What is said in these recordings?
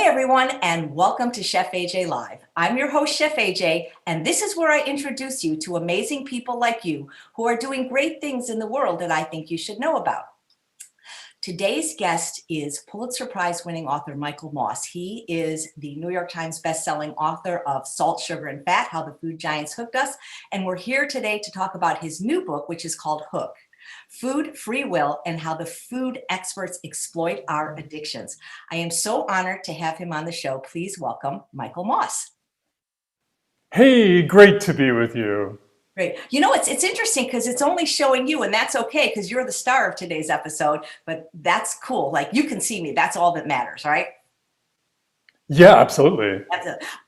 everyone, and welcome to Chef AJ Live. I'm your host, Chef AJ, and this is where I introduce you to amazing people like you who are doing great things in the world that I think you should know about. Today's guest is Pulitzer Prize-winning author Michael Moss. He is the New York Times bestselling author of Salt, Sugar, and Fat, How the Food Giants Hooked Us. And we're here today to talk about his new book, which is called Hook: Food, Free Will, and How the Food Experts Exploit Our Addictions. I am so honored to have him on the show. Please welcome Michael Moss. Hey, great to be with you. Great. You know, it's interesting because it's only showing you, and that's okay because you're the star of today's episode, but that's cool. Like, you can see me. That's all that matters, right? Yeah, absolutely.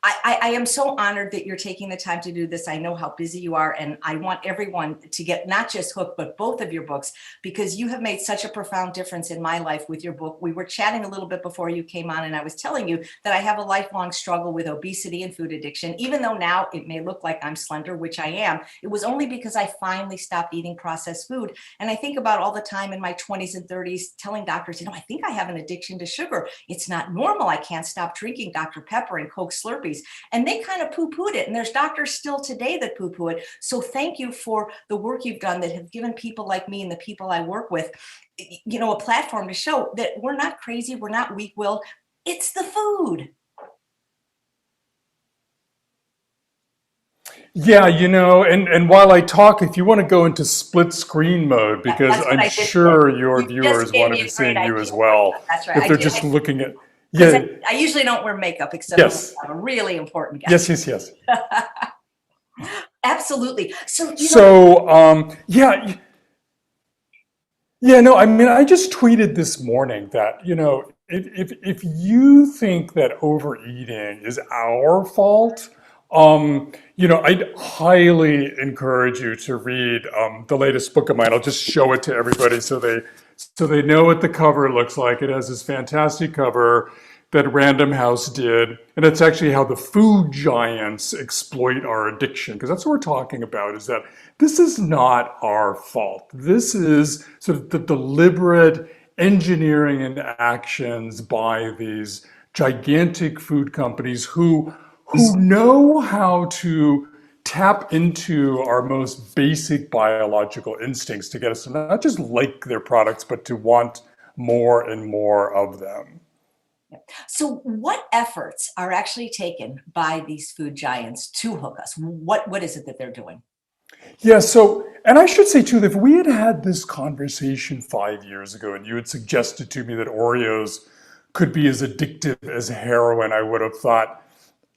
I am so honored that you're taking the time to do this. I know how busy you are, and I want everyone to get not just Hook, but both of your books, because you have made such a profound difference in my life with your book. We were chatting a little bit before you came on, and I was telling you that I have a lifelong struggle with obesity and food addiction. Even though now it may look like I'm slender, which I am, it was only because I finally stopped eating processed food. And I think about all the time in my 20s and 30s telling doctors, I think I have an addiction to sugar. It's not normal. I can't stop drinking Dr. Pepper and Coke Slurpees. And they kind of poo-pooed it. And there's doctors still today that poo-poo it. So thank you for the work you've done that have given people like me and the people I work with, a platform to show that we're not crazy. We're not weak-willed. It's the food. Yeah, and while I talk, if you want to go into split screen mode, because I'm sure your viewers want to be seeing you as well. That's right. If they're just looking at, I usually don't wear makeup except when we have a really important guest. Yes. Absolutely. So, I just tweeted this morning that, if you think that overeating is our fault, I'd highly encourage you to read the latest book of mine. I'll just show it to everybody so they know what the cover looks like. It has this fantastic cover that Random House did, and it's actually how the food giants exploit our addiction, because that's what we're talking about, is that this is not our fault. This is sort of the deliberate engineering and actions by these gigantic food companies who know how to tap into our most basic biological instincts to get us to not just like their products, but to want more and more of them. So what efforts are actually taken by these food giants to hook us? What is it that they're doing? Yeah, and I should say too, that if we had had this conversation 5 years ago and you had suggested to me that Oreos could be as addictive as heroin, I would have thought,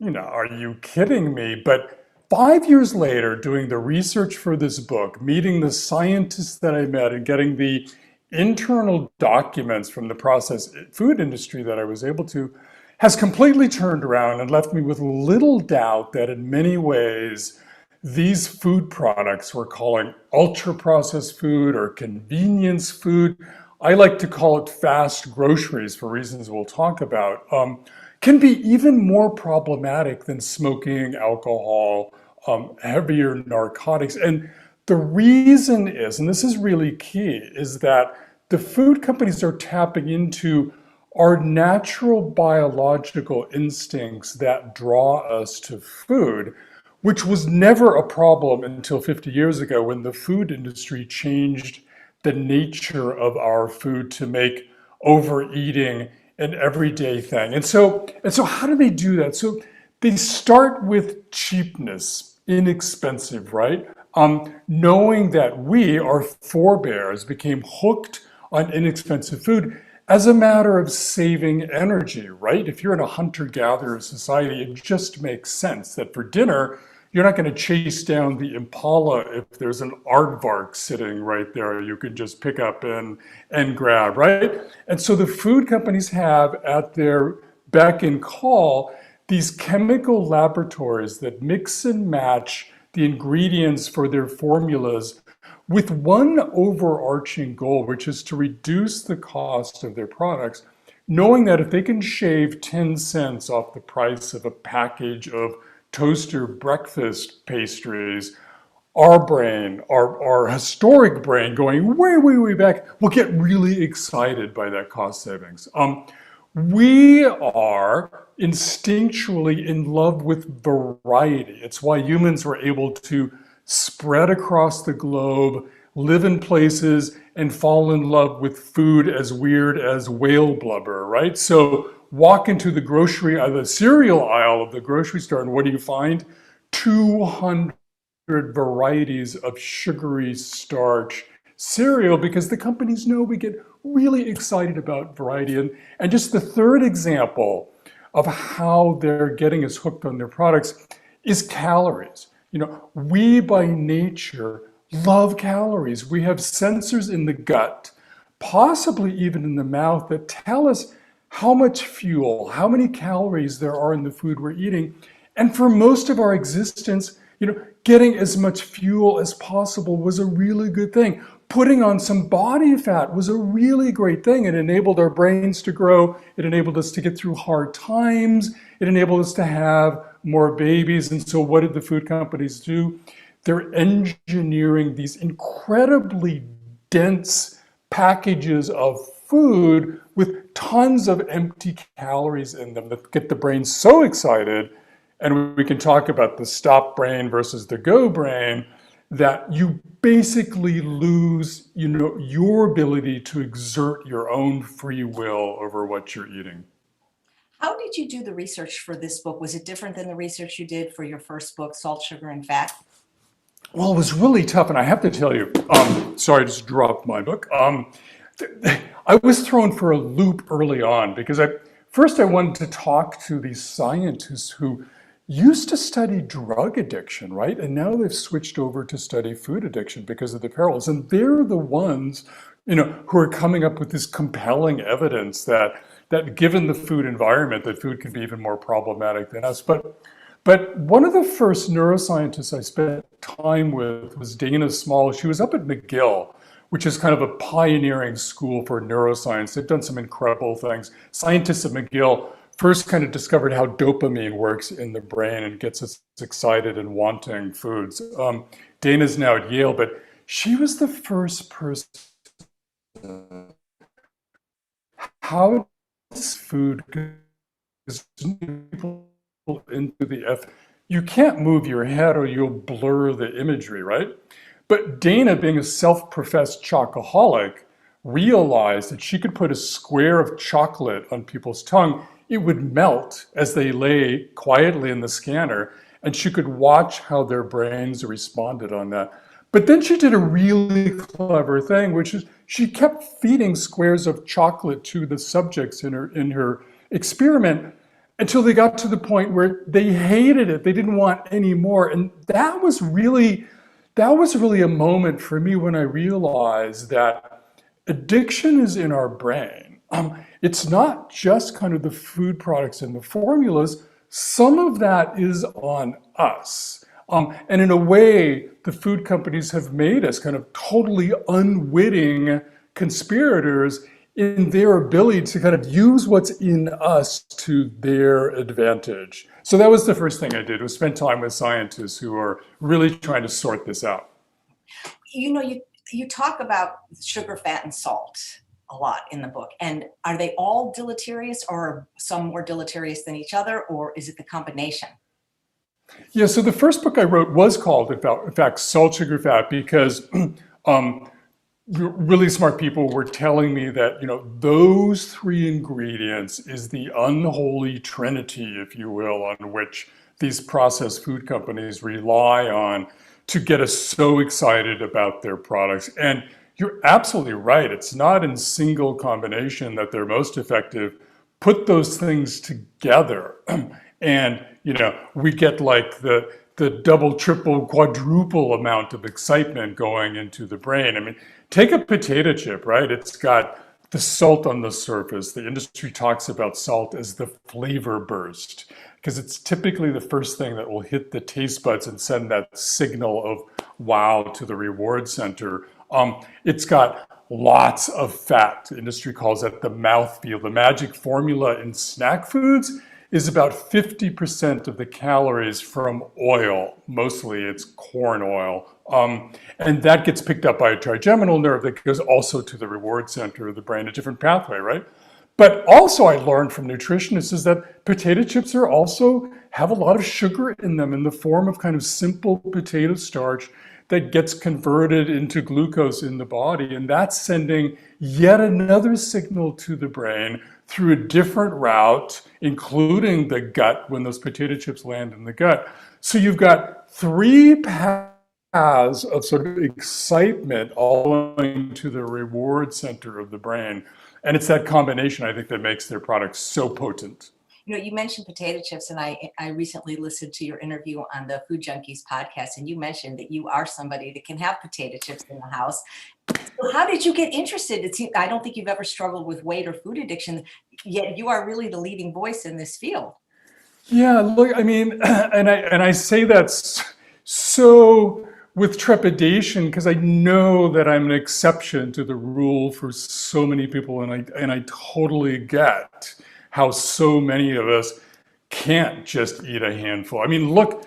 are you kidding me? But 5 years later, doing the research for this book, meeting the scientists that I met and getting the internal documents from the processed food industry that I was able to, has completely turned around and left me with little doubt that in many ways, these food products we're calling ultra-processed food or convenience food, I like to call it fast groceries for reasons we'll talk about, can be even more problematic than smoking, alcohol, heavier narcotics. And the reason is, and this is really key, is that the food companies are tapping into our natural biological instincts that draw us to food, which was never a problem until 50 years ago when the food industry changed the nature of our food to make overeating an everyday thing. And so how do they do that? So they start with cheapness, inexpensive, right? Knowing that we, our forebears, became hooked on inexpensive food as a matter of saving energy, right? If you're in a hunter-gatherer society, it just makes sense that for dinner, you're not going to chase down the impala if there's an aardvark sitting right there. You can just pick up and grab, right? And so the food companies have at their beck and call these chemical laboratories that mix and match the ingredients for their formulas with one overarching goal, which is to reduce the cost of their products, knowing that if they can shave 10 cents off the price of a package of toaster breakfast pastries, our brain, our historic brain going way, way, way back, will get really excited by that cost savings. We are instinctually in love with variety. It's why humans were able to spread across the globe, live in places, and fall in love with food as weird as whale blubber, right? So walk into the cereal aisle of the grocery store, and what do you find? 200 varieties of sugary starch cereal, because the companies know we get really excited about variety. And just the third example of how they're getting us hooked on their products is calories. We by nature love calories. We have sensors in the gut, possibly even in the mouth, that tell us how much fuel, how many calories there are in the food we're eating. And for most of our existence, getting as much fuel as possible was a really good thing. Putting on some body fat was a really great thing. It enabled our brains to grow. It enabled us to get through hard times. It enabled us to have more babies. And so what did the food companies do? They're engineering these incredibly dense packages of food with tons of empty calories in them that get the brain so excited. And we can talk about the stop brain versus the go brain, that you basically lose, your ability to exert your own free will over what you're eating. How did you do the research for this book? Was it different than the research you did for your first book, Salt, Sugar, and Fat? Well, it was really tough, and I have to tell you, sorry, I just dropped my book. I was thrown for a loop early on because first I wanted to talk to these scientists who used to study drug addiction, right? And now they've switched over to study food addiction because of the perils. And they're the ones, who are coming up with this compelling evidence that given the food environment, that food can be even more problematic than us. But one of the first neuroscientists I spent time with was Dana Small. She was up at McGill, which is kind of a pioneering school for neuroscience. They've done some incredible things. Scientists at McGill first kind of discovered how dopamine works in the brain and gets us excited and wanting foods. Dana's now at Yale, but she was the first person. How does food people into the you can't move your head or you'll blur the imagery, right? But Dana, being a self-professed chocoholic, realized that she could put a square of chocolate on people's tongue. It would melt as they lay quietly in the scanner, and she could watch how their brains responded on that. But then she did a really clever thing, which is she kept feeding squares of chocolate to the subjects in her experiment until they got to the point where they hated it. They didn't want any more. And that was really a moment for me when I realized that addiction is in our brain. It's not just kind of the food products and the formulas. Some of that is on us. And in a way, the food companies have made us kind of totally unwitting conspirators in their ability to kind of use what's in us to their advantage. So that was the first thing I did, was spend time with scientists who are really trying to sort this out. You talk about sugar, fat, and salt a lot in the book. And are they all deleterious, or are some more deleterious than each other, or is it the combination? Yeah, so the first book I wrote was called, in fact, Salt, Sugar, Fat, because really smart people were telling me that, those three ingredients is the unholy trinity, if you will, on which these processed food companies rely on to get us so excited about their products. And you're absolutely right. It's not in single combination that they're most effective. Put those things together and, we get like the double, triple, quadruple amount of excitement going into the brain. I mean, take a potato chip, right? It's got the salt on the surface. The industry talks about salt as the flavor burst because it's typically the first thing that will hit the taste buds and send that signal of wow to the reward center. It's got lots of fat. The industry calls that the mouthfeel. The magic formula in snack foods is about 50% of the calories from oil. Mostly it's corn oil. And that gets picked up by a trigeminal nerve that goes also to the reward center of the brain, a different pathway, right? But also I learned from nutritionists is that potato chips are also have a lot of sugar in them in the form of kind of simple potato starch that gets converted into glucose in the body. And that's sending yet another signal to the brain through a different route, including the gut when those potato chips land in the gut. So you've got three paths of sort of excitement all going to the reward center of the brain. And it's that combination, I think, that makes their products so potent. You know, you mentioned potato chips, and I recently listened to your interview on the Food Junkies podcast, and you mentioned that you are somebody that can have potato chips in the house. So how did you get interested? I don't think you've ever struggled with weight or food addiction, yet you are really the leading voice in this field. Yeah, look, I mean, and I say that so with trepidation because I know that I'm an exception to the rule for so many people, and I totally get how so many of us can't just eat a handful. I mean, look,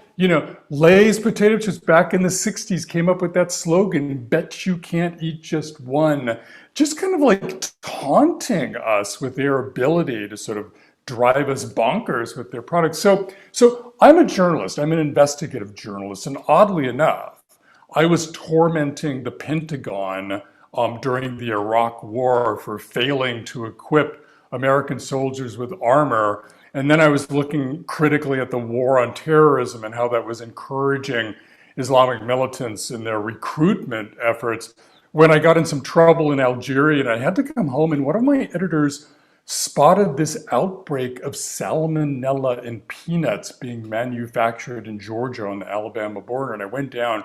Lay's potato chips back in the 60s came up with that slogan, bet you can't eat just one, just kind of like taunting us with their ability to sort of drive us bonkers with their products. So I'm a journalist, I'm an investigative journalist, and oddly enough, I was tormenting the Pentagon during the Iraq War for failing to equip American soldiers with armor. And then I was looking critically at the war on terrorism and how that was encouraging Islamic militants in their recruitment efforts when I got in some trouble in Algeria and I had to come home, and one of my editors spotted this outbreak of salmonella in peanuts being manufactured in Georgia on the Alabama border. And I went down,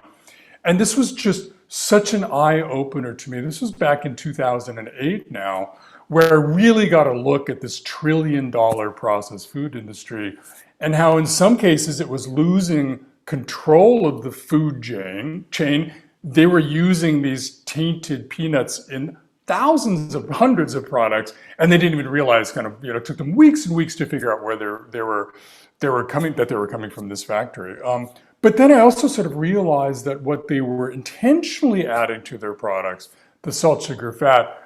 and this was just such an eye opener to me. This was back in 2008 now, where I really got a look at this $1 trillion processed food industry and how in some cases it was losing control of the food chain. They were using these tainted peanuts in thousands of hundreds of products, and they didn't even realize it took them weeks and weeks to figure out where they were coming from this factory. But then I also sort of realized that what they were intentionally adding to their products, the salt, sugar, fat,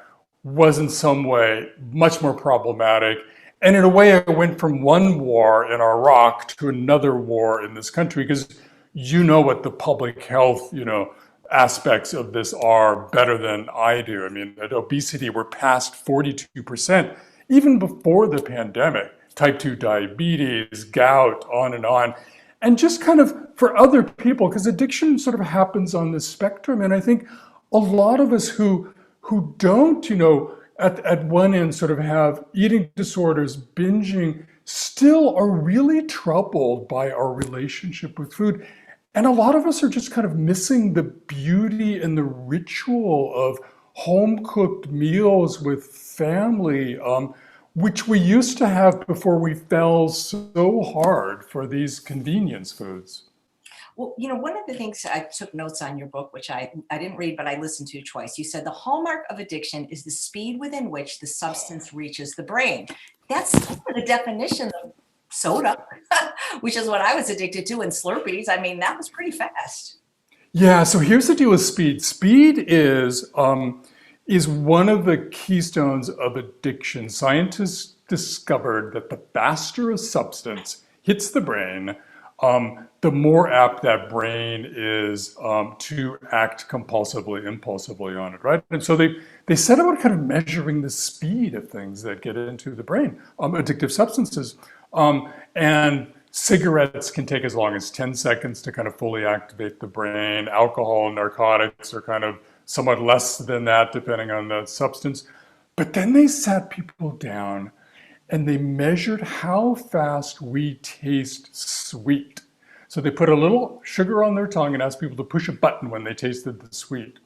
was in some way much more problematic. And in a way, I went from one war in Iraq to another war in this country, because what the public health, aspects of this are better than I do. I mean, at obesity, we're past 42%, even before the pandemic, type 2 diabetes, gout, on and on. And just kind of for other people, because addiction sort of happens on this spectrum. And I think a lot of us who don't, at one end sort of have eating disorders, binging, still are really troubled by our relationship with food. And a lot of us are just kind of missing the beauty and the ritual of home-cooked meals with family, which we used to have before we fell so hard for these convenience foods. Well, one of the things I took notes on your book, which I didn't read, but I listened to twice. You said the hallmark of addiction is the speed within which the substance reaches the brain. That's the definition of soda, which is what I was addicted to, and Slurpees. I mean, that was pretty fast. Yeah, so here's the deal with speed. Speed is one of the keystones of addiction. Scientists discovered that the faster a substance hits the brain, the more apt that brain is to act impulsively on it, right? And so they set about kind of measuring the speed of things that get into the brain, addictive substances. And cigarettes can take as long as 10 seconds to kind of fully activate the brain. Alcohol and narcotics are kind of somewhat less than that, depending on the substance. But then they sat people down and they measured how fast we taste sweet. So they put a little sugar on their tongue and asked people to push a button when they tasted the sweet.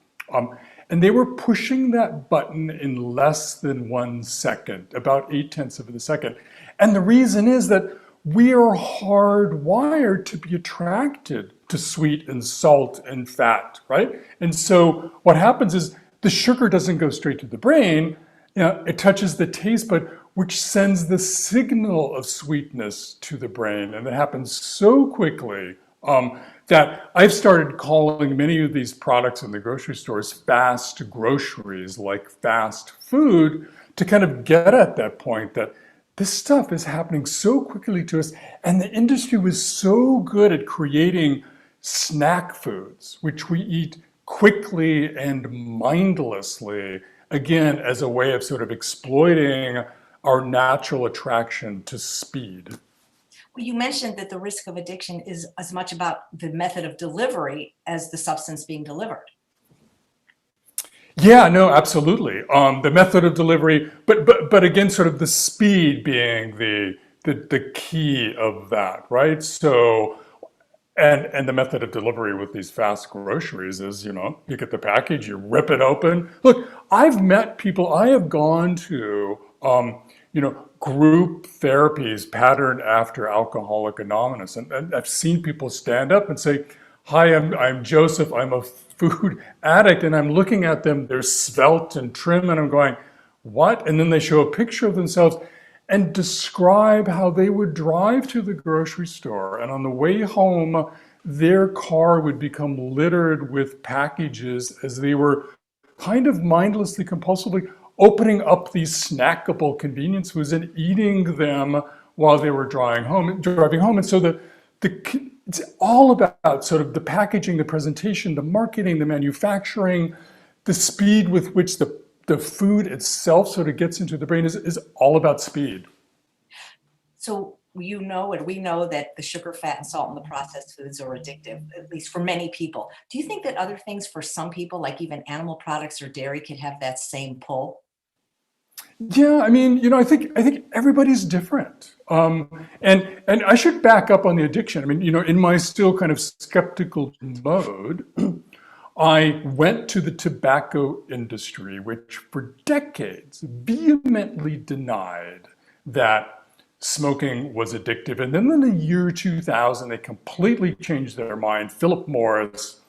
And they were pushing that button in less than 1 second, about 0.8 of a second. And the reason is that we are hardwired to be attracted to sweet and salt and fat, right? And so what happens is the sugar doesn't go straight to the brain, it touches the taste bud, which sends the signal of sweetness to the brain. And it happens so quickly that I've started calling many of these products in the grocery stores fast groceries, like fast food, to kind of get at that point that this stuff is happening so quickly to us, and the industry was so good at creating snack foods, which we eat quickly and mindlessly, again, as a way of sort of exploiting our natural attraction to speed. Well, you mentioned that the risk of addiction is as much about the method of delivery as the substance being delivered. Yeah, no, absolutely. The method of delivery, but again, sort of the speed being the key of that, right? So, and the method of delivery with these fast groceries is, you get the package, you rip it open. Look, I've met people, I have gone to, group therapies patterned after Alcoholics Anonymous, and I've seen people stand up and say, "Hi, I'm Joseph. I'm a food addict," and I'm looking at them. They're svelte and trim, and I'm going, "What?" And then they show a picture of themselves and describe how they would drive to the grocery store, and on the way home, their car would become littered with packages as they were kind of mindlessly, compulsively opening up these snackable convenience foods and eating them while they were driving home. And so it's all about sort of the packaging, the presentation, the marketing, the manufacturing, the speed with which the food itself sort of gets into the brain is all about speed. So and we know that the sugar, fat, and salt in the processed foods are addictive, at least for many people. Do you think that other things for some people, like even animal products or dairy, could have that same pull? Yeah, I mean, I think everybody's different. And I should back up on the addiction. I mean, in my still kind of skeptical mode, I went to the tobacco industry, which for decades vehemently denied that smoking was addictive. And then in the year 2000, they completely changed their mind. Philip Morris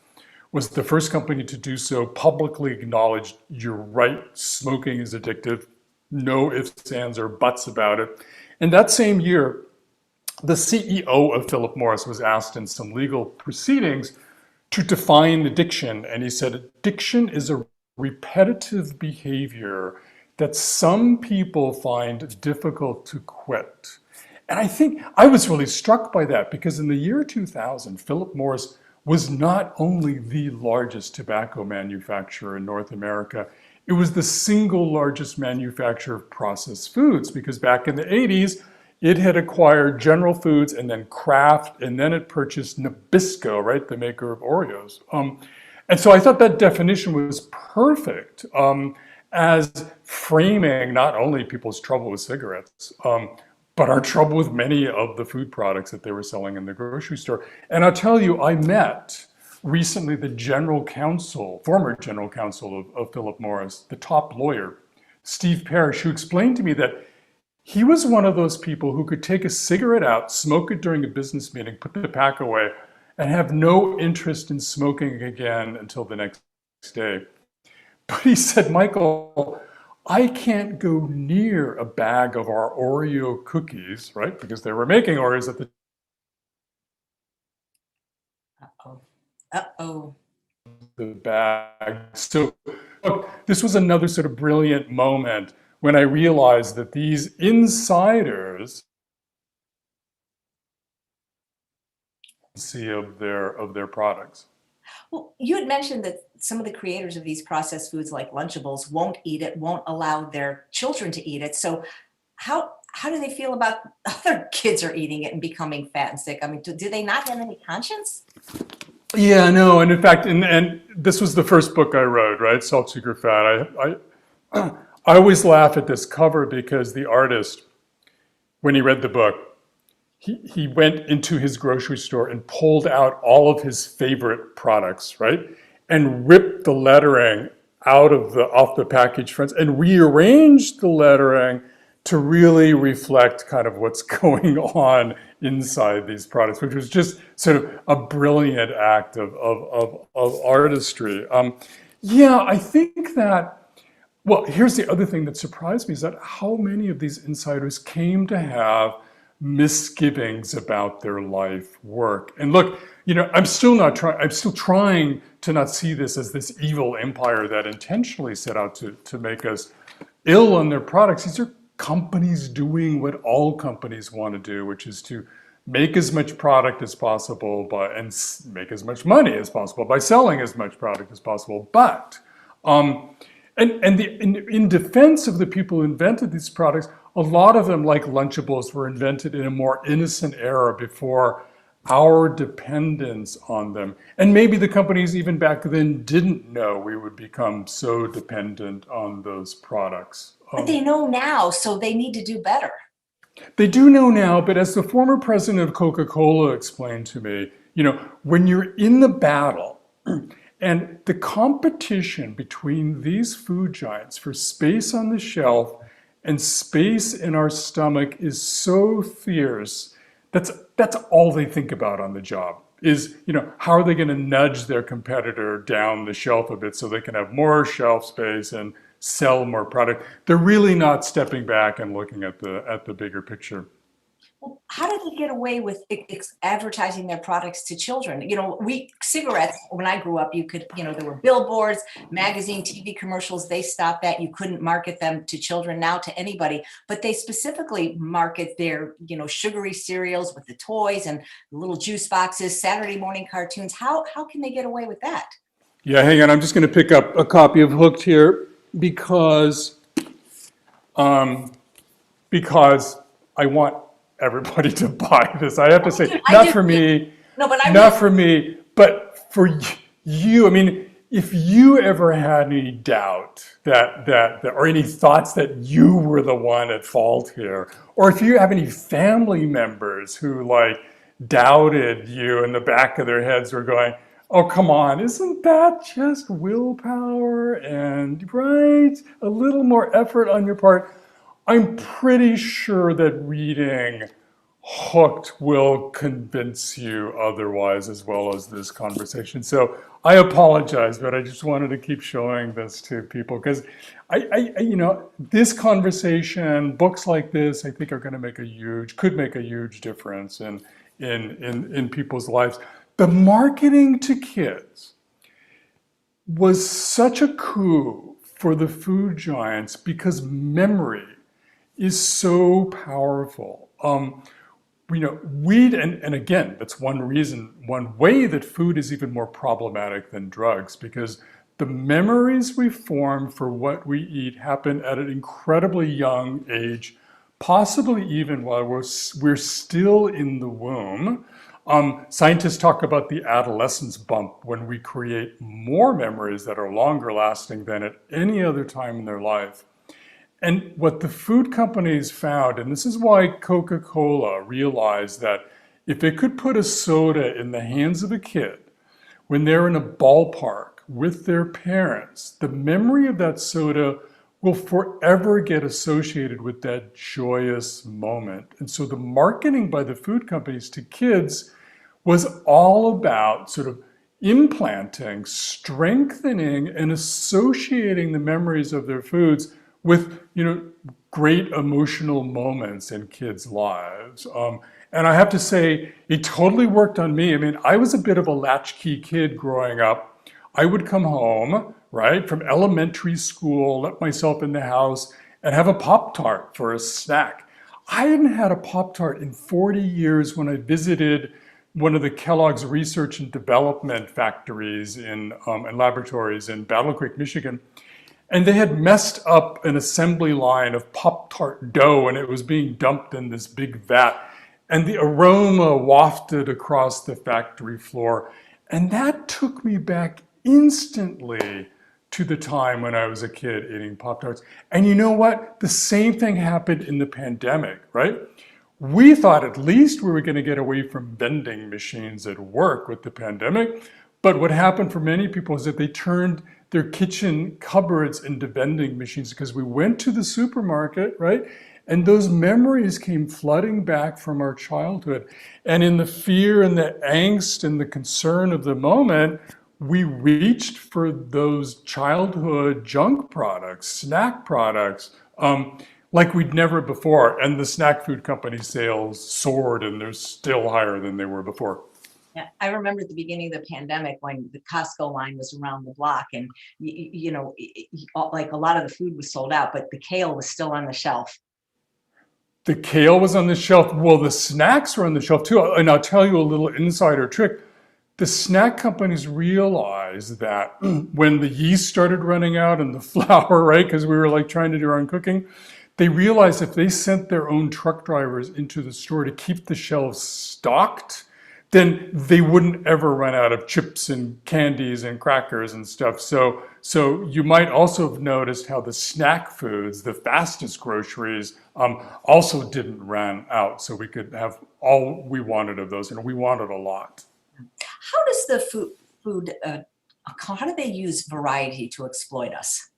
was the first company to do so, publicly acknowledged, "You're right, smoking is addictive. No ifs, ands, or buts about it." And that same year, the CEO of Philip Morris was asked in some legal proceedings to define addiction. And he said, "Addiction is a repetitive behavior that some people find difficult to quit." And I think I was really struck by that, because in the year 2000, Philip Morris was not only the largest tobacco manufacturer in North America, it was the single largest manufacturer of processed foods, because back in the 80s, it had acquired General Foods and then Kraft, and then it purchased Nabisco, right, the maker of Oreos. And so I thought that definition was perfect as framing not only people's trouble with cigarettes, but our trouble with many of the food products that they were selling in the grocery store. And I'll tell you, I met recently the former general counsel of Philip Morris, the top lawyer, Steve Parrish, who explained to me that he was one of those people who could take a cigarette out, smoke it during a business meeting, put the pack away, and have no interest in smoking again until the next day. But he said, "Michael, I can't go near a bag of our Oreo cookies," right? Because they were making Oreos at the Uh-oh. Uh-oh. bag. So look, this was another sort of brilliant moment when I realized that these insiders see of their products. Well, you had mentioned that some of the creators of these processed foods like Lunchables won't eat it, won't allow their children to eat it. So how do they feel about other kids are eating it and becoming fat and sick? I mean, do they not have any conscience? Yeah, no, and in fact, and this was the first book I wrote, right? Salt, Sugar, Fat. I always laugh at this cover because the artist, when he read the book, he went into his grocery store and pulled out all of his favorite products, right? And ripped the lettering off the package fronts and rearranged the lettering to really reflect kind of what's going on inside these products, which was just sort of a brilliant act of artistry. Yeah, I think that, well, here's the other thing that surprised me is that how many of these insiders came to have misgivings about their life work. And look, I'm still trying to not see this as this evil empire that intentionally set out to make us ill on their products. These are companies doing what all companies want to do, which is to make as much product as possible and make as much money as possible by selling as much product as possible. But in defense of the people who invented these products, a lot of them, like Lunchables, were invented in a more innocent era before our dependence on them. And maybe the companies even back then didn't know we would become so dependent on those products. But they know now, so they need to do better. They do know now, but as the former president of Coca-Cola explained to me, when you're in the battle and the competition between these food giants for space on the shelf and space in our stomach is so fierce, that's all they think about on the job is, how are they going to nudge their competitor down the shelf a bit so they can have more shelf space and sell more product. They're really not stepping back and looking at the bigger picture. Well, how did they get away with advertising their products to children? Cigarettes, when I grew up, you could, there were billboards, magazine, TV commercials, they stopped that. You couldn't market them to children now to anybody, but they specifically market their, sugary cereals with the toys and the little juice boxes, Saturday morning cartoons. How can they get away with that? Yeah, hang on. I'm just going to pick up a copy of Hooked here because I want everybody to buy this. I have to say, not for me, but for you. I mean, if you ever had any doubt that or any thoughts that you were the one at fault here, or if you have any family members who doubted you in the back of their heads were going, oh, come on, isn't that just willpower and a little more effort on your part? I'm pretty sure that reading Hooked will convince you otherwise, as well as this conversation. So I apologize, but I just wanted to keep showing this to people because this conversation, books like this, I think are going to could make a huge difference in people's lives. The marketing to kids was such a coup for the food giants because memory is so powerful. And again, that's one way that food is even more problematic than drugs, because the memories we form for what we eat happen at an incredibly young age, possibly even while we're still in the womb. Scientists talk about the adolescence bump when we create more memories that are longer lasting than at any other time in their life. And what the food companies found, and this is why Coca-Cola realized that if it could put a soda in the hands of a kid when they're in a ballpark with their parents, the memory of that soda will forever get associated with that joyous moment. And so the marketing by the food companies to kids was all about sort of implanting, strengthening, and associating the memories of their foods with, great emotional moments in kids' lives. And I have to say, it totally worked on me. I mean, I was a bit of a latchkey kid growing up. I would come home, from elementary school, let myself in the house, and have a Pop-Tart for a snack. I hadn't had a Pop-Tart in 40 years when I visited one of the Kellogg's research and development factories and laboratories in Battle Creek, Michigan. And they had messed up an assembly line of Pop-Tart dough, and it was being dumped in this big vat. And the aroma wafted across the factory floor. And that took me back instantly to the time when I was a kid eating Pop-Tarts. And you know what? The same thing happened in the pandemic, right? We thought at least we were going to get away from vending machines at work with the pandemic. But what happened for many people is that they turned their kitchen cupboards into vending machines because we went to the supermarket, right? And those memories came flooding back from our childhood. And in the fear and the angst and the concern of the moment, we reached for those childhood junk products, snack products, like we'd never before. And the snack food company sales soared, and they're still higher than they were before. Yeah, I remember at the beginning of the pandemic when the Costco line was around the block, and like a lot of the food was sold out, but the kale was still on the shelf. The kale was on the shelf. Well, the snacks were on the shelf too. And I'll tell you a little insider trick. The snack companies realized that when the yeast started running out and the flour, right, because we were like trying to do our own cooking, they realized if they sent their own truck drivers into the store to keep the shelves stocked, then they wouldn't ever run out of chips and candies and crackers and stuff. So you might also have noticed how the snack foods, the fastest groceries, also didn't run out. So we could have all we wanted of those, and we wanted a lot. How does the how do they use variety to exploit us?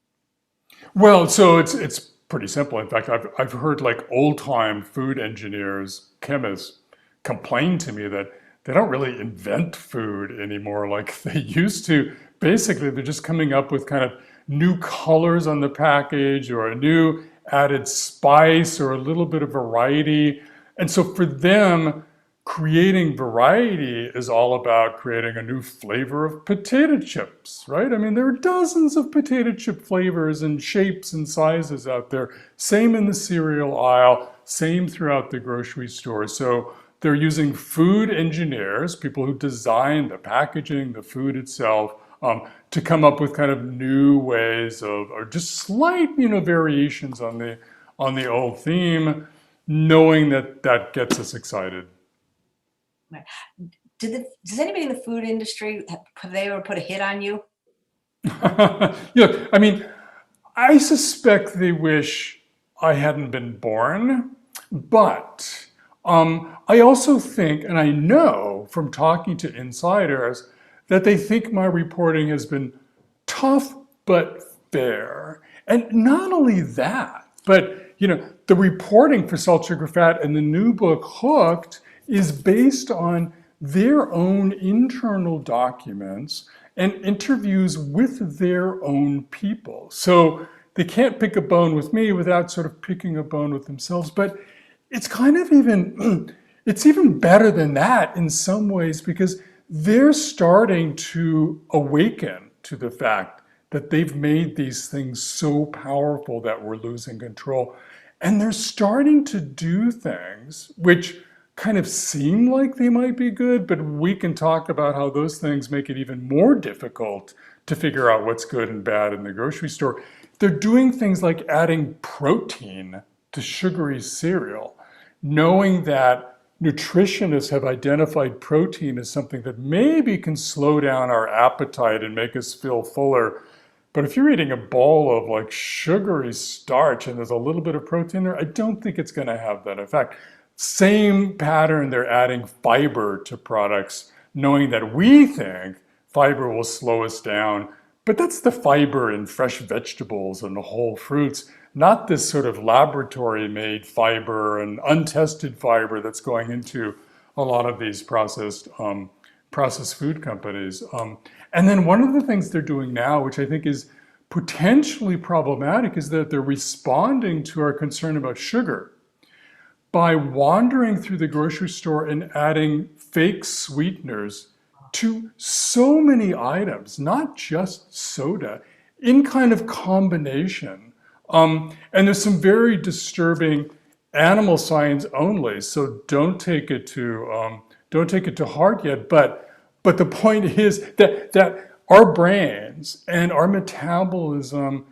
Well, so it's pretty simple. In fact, I've heard like old time food engineers, chemists complain to me that they don't really invent food anymore like they used to. Basically, they're just coming up with kind of new colors on the package or a new added spice or a little bit of variety. And so for them, creating variety is all about creating a new flavor of potato chips, right? I mean, there are dozens of potato chip flavors and shapes and sizes out there. Same in the cereal aisle, same throughout the grocery store. So they're using food engineers, people who design the packaging, the food itself, to come up with kind of new ways of, or just slight, variations on the old theme, knowing that that gets us excited. Right. Does anybody in the food industry, have they ever put a hit on you? Look, I mean, I suspect they wish I hadn't been born, but I also think, and I know from talking to insiders, that they think my reporting has been tough but fair. And not only that, but the reporting for Salt, Sugar, Fat and the new book, Hooked, is based on their own internal documents and interviews with their own people. So they can't pick a bone with me without sort of picking a bone with themselves. But it's kind of it's even better than that in some ways, because they're starting to awaken to the fact that they've made these things so powerful that we're losing control. And they're starting to do things which kind of seem like they might be good, but we can talk about how those things make it even more difficult to figure out what's good and bad in the grocery store. They're doing things like adding protein to sugary cereal, knowing that nutritionists have identified protein as something that maybe can slow down our appetite and make us feel fuller. But if you're eating a bowl of like sugary starch and there's a little bit of protein there, I don't think it's going to have that effect. Same pattern, they're adding fiber to products, knowing that we think fiber will slow us down. But that's the fiber in fresh vegetables and whole fruits, not this sort of laboratory-made fiber and untested fiber that's going into a lot of these processed food companies. And then one of the things they're doing now, which I think is potentially problematic, is that they're responding to our concern about sugar by wandering through the grocery store and adding fake sweeteners to so many items, not just soda, in kind of combination. And there's some very disturbing animal science only, so don't take it to heart yet. But the point is that our brains and our metabolism,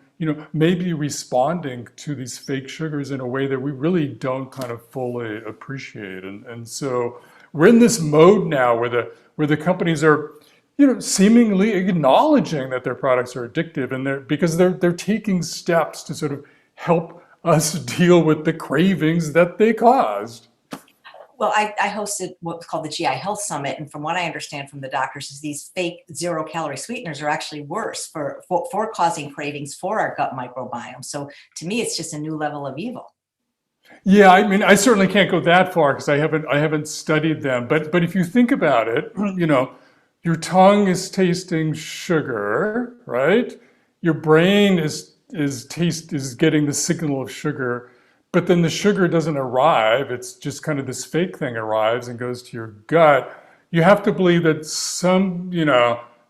may be responding to these fake sugars in a way that we really don't kind of fully appreciate. And so we're in this mode now where the companies are, seemingly acknowledging that their products are addictive, and because they're taking steps to sort of help us deal with the cravings that they caused. Well, I hosted what's called the GI Health Summit, and from what I understand from the doctors, is these fake zero-calorie sweeteners are actually worse for causing cravings for our gut microbiome. So to me, it's just a new level of evil. Yeah, I mean, I certainly can't go that far because I haven't studied them. But if you think about it, your tongue is tasting sugar, right? Your brain is getting the signal of sugar. But then the sugar doesn't arrive. It's just kind of this fake thing arrives and goes to your gut. you have to believe that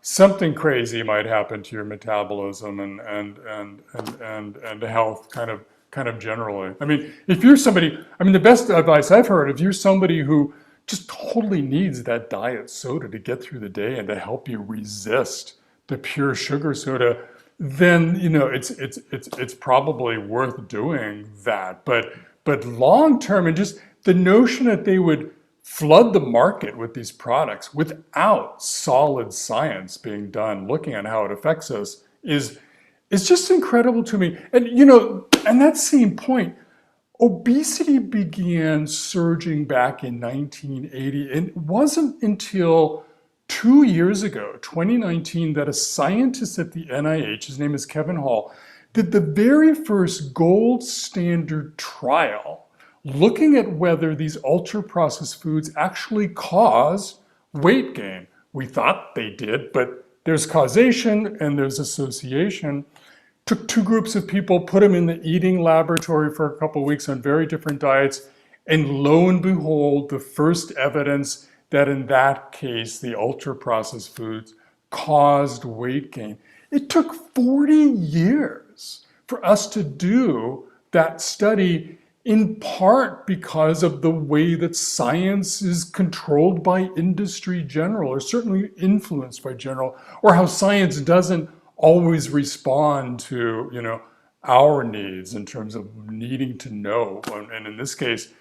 something crazy might happen to your metabolism and health kind of generally. I mean, if you're somebody, I mean, the best advice I've heard, if you're somebody who just totally needs that diet soda to get through the day and to help you resist the pure sugar soda, then it's probably worth doing that. But long term, and just the notion that they would flood the market with these products without solid science being done, looking at how it affects us, is just incredible to me. And and that same point, obesity began surging back in 1980, and it wasn't until 2 years ago, 2019, that a scientist at the NIH, his name is Kevin Hall, did the very first gold standard trial looking at whether these ultra processed foods actually cause weight gain. We thought they did, but there's causation and there's association. Took two groups of people, put them in the eating laboratory for a couple of weeks on very different diets, and lo and behold, the first evidence that in that case, the ultra processed foods caused weight gain. It took 40 years for us to do that study, in part because of the way that science is controlled by industry general, or certainly influenced by general, or how science doesn't always respond to our needs in terms of needing to know. And in this case,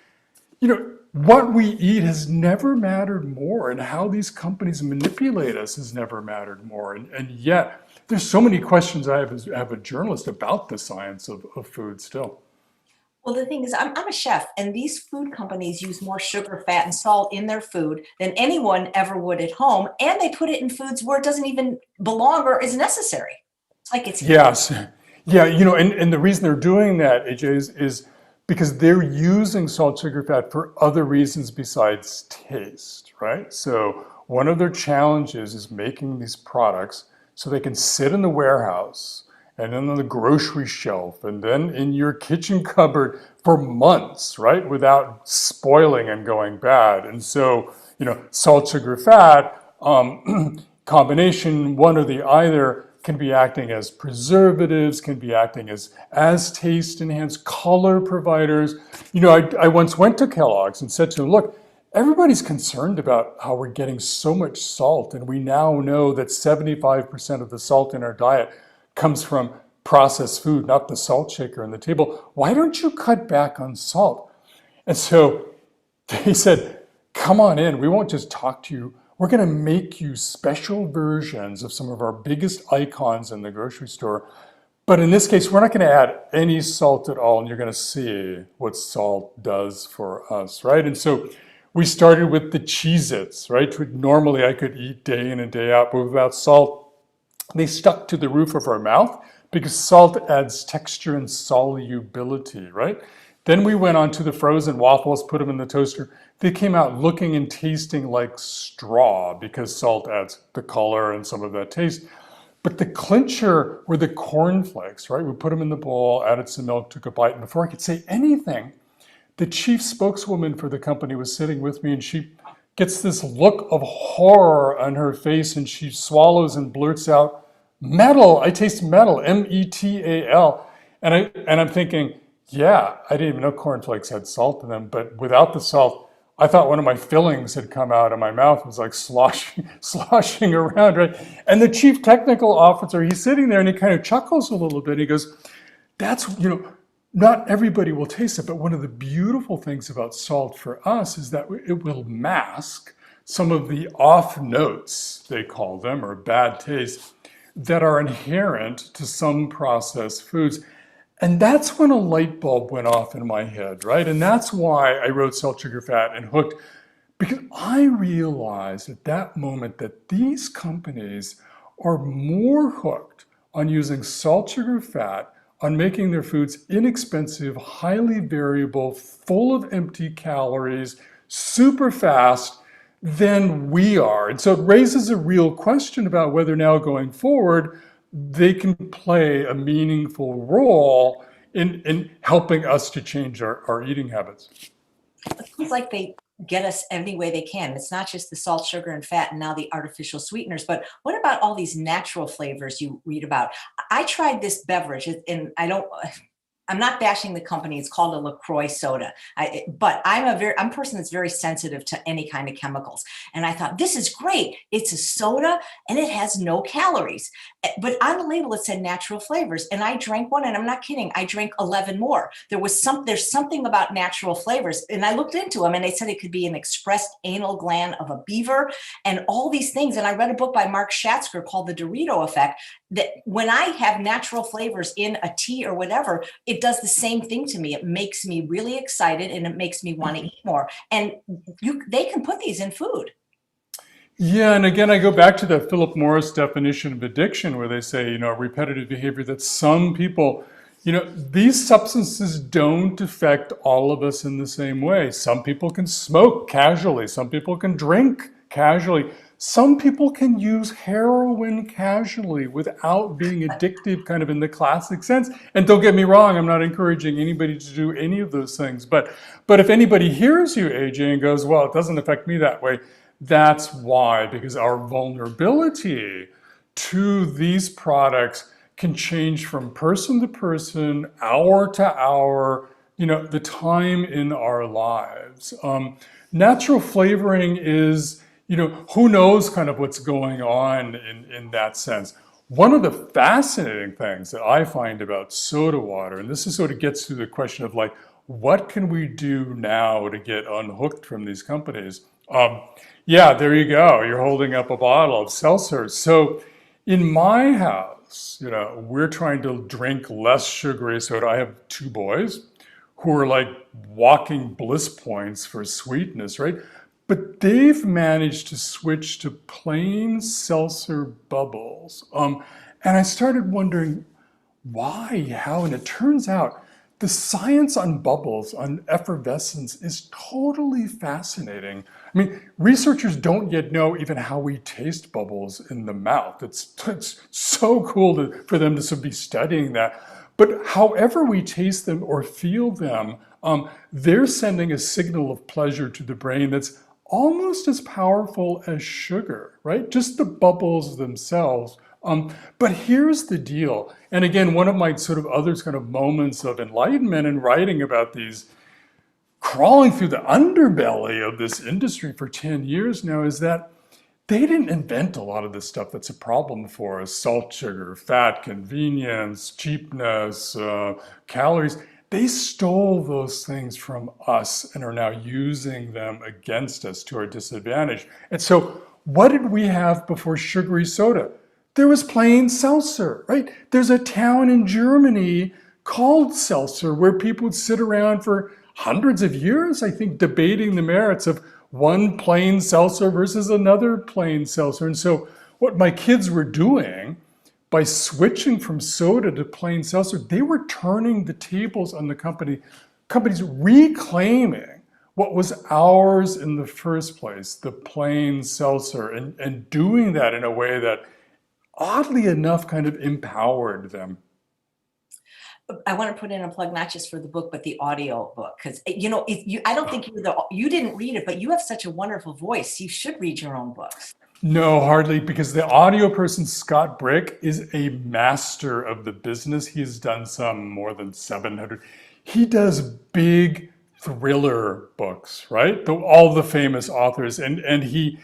what we eat has never mattered more, and how these companies manipulate us has never mattered more. And yet, there's so many questions I have as a journalist about the science of food still. Well, the thing is, I'm a chef, and these food companies use more sugar, fat, and salt in their food than anyone ever would at home. And they put it in foods where it doesn't even belong or is necessary. It's like it's Yes. Yeah, and the reason they're doing that, AJ, is because they're using salt, sugar, fat for other reasons besides taste, right? So one of their challenges is making these products so they can sit in the warehouse and then on the grocery shelf and then in your kitchen cupboard for months, right? Without spoiling and going bad. And so, salt, sugar, fat, combination, one or the other, can be acting as preservatives, can be acting as taste enhanced color providers. I once went to Kellogg's and said to them, look, everybody's concerned about how we're getting so much salt, and we now know that 75% of the salt in our diet comes from processed food, not the salt shaker on the table. Why don't you cut back on salt? And so they said, come on in, we won't just talk to you. We're going to make you special versions of some of our biggest icons in the grocery store. But in this case, we're not going to add any salt at all, and you're going to see what salt does for us, right? And so we started with the Cheez-Its, right? Normally I could eat day in and day out, but without salt, they stuck to the roof of our mouth because salt adds texture and solubility, right? Then we went on to the frozen waffles, put them in the toaster. They came out looking and tasting like straw because salt adds the color and some of that taste. But the clincher were the cornflakes, right? We put them in the bowl, added some milk, took a bite, and before I could say anything, the chief spokeswoman for the company was sitting with me, and she gets this look of horror on her face, and she swallows and blurts out, "Metal! I taste metal, metal." And I'm thinking, yeah, I didn't even know cornflakes had salt in them, but without the salt, I thought one of my fillings had come out of my mouth. It was like sloshing around, right? And the chief technical officer, he's sitting there and he kind of chuckles a little bit. He goes, that's, not everybody will taste it, but one of the beautiful things about salt for us is that it will mask some of the off notes, they call them, or bad taste, that are inherent to some processed foods. And that's when a light bulb went off in my head, right? And that's why I wrote Salt, Sugar, Fat and Hooked, because I realized at that moment that these companies are more hooked on using salt, sugar, fat, on making their foods inexpensive, highly variable, full of empty calories, super fast than we are. And so it raises a real question about whether now going forward, they can play a meaningful role in helping us to change our eating habits. It seems like they get us any way they can. It's not just the salt, sugar, and fat, and now the artificial sweeteners, but what about all these natural flavors you read about? I tried this beverage, and I'm not bashing the company. It's called a LaCroix soda. But I'm a person that's very sensitive to any kind of chemicals. And I thought, this is great. It's a soda and it has no calories. But on the label, it said natural flavors. And I drank one, and I'm not kidding. I drank 11 more. There's something about natural flavors. And I looked into them, and they said it could be an expressed anal gland of a beaver and all these things. And I read a book by Mark Schatzker called The Dorito Effect, that when I have natural flavors in a tea or whatever, it does the same thing to me. It makes me really excited, and it makes me want to eat more. And they can put these in food. Yeah, and again, I go back to the Philip Morris definition of addiction, where they say, repetitive behavior, that some people, these substances don't affect all of us in the same way. Some people can smoke casually, some people can drink casually, some people can use heroin casually without being addictive, kind of in the classic sense. And don't get me wrong, I'm not encouraging anybody to do any of those things. But if anybody hears you, AJ, and goes, well, it doesn't affect me that way, that's why, because our vulnerability to these products can change from person to person, hour to hour, the time in our lives. Natural flavoring is, who knows kind of what's going on in that sense. One of the fascinating things that I find about soda water, and this is sort of gets to the question of like, what can we do now to get unhooked from these companies? Yeah, there you go. You're holding up a bottle of seltzer. So in my house, we're trying to drink less sugary soda. I have two boys who are like walking bliss points for sweetness, right? But they've managed to switch to plain seltzer bubbles. And I started wondering why, how, and it turns out the science on bubbles, on effervescence, is totally fascinating. I mean, researchers don't yet know even how we taste bubbles in the mouth. It's so cool for them to sort of be studying that. But however we taste them or feel them, they're sending a signal of pleasure to the brain that's almost as powerful as sugar, right? Just the bubbles themselves. But here's the deal. And again, one of my sort of other kind of moments of enlightenment in writing about these, crawling through the underbelly of this industry for 10 years now, is that they didn't invent a lot of the stuff that's a problem for us: salt, sugar, fat, convenience, cheapness, calories. They stole those things from us and are now using them against us to our disadvantage. And so what did we have before sugary soda? There was plain seltzer, right? There's a town in Germany called Seltzer where people would sit around for hundreds of years, I think, debating the merits of one plain seltzer versus another plain seltzer. And so what my kids were doing by switching from soda to plain seltzer, they were turning the tables on the companies reclaiming what was ours in the first place, the plain seltzer, and doing that in a way that, oddly enough, kind of empowered them. I want to put in a plug, not just for the book, but the audio book. Because, I don't think you didn't read it, but you have such a wonderful voice. You should read your own books. No, hardly, because the audio person, Scott Brick, is a master of the business. He's done some more than 700. He does big thriller books, right? All the famous authors. And he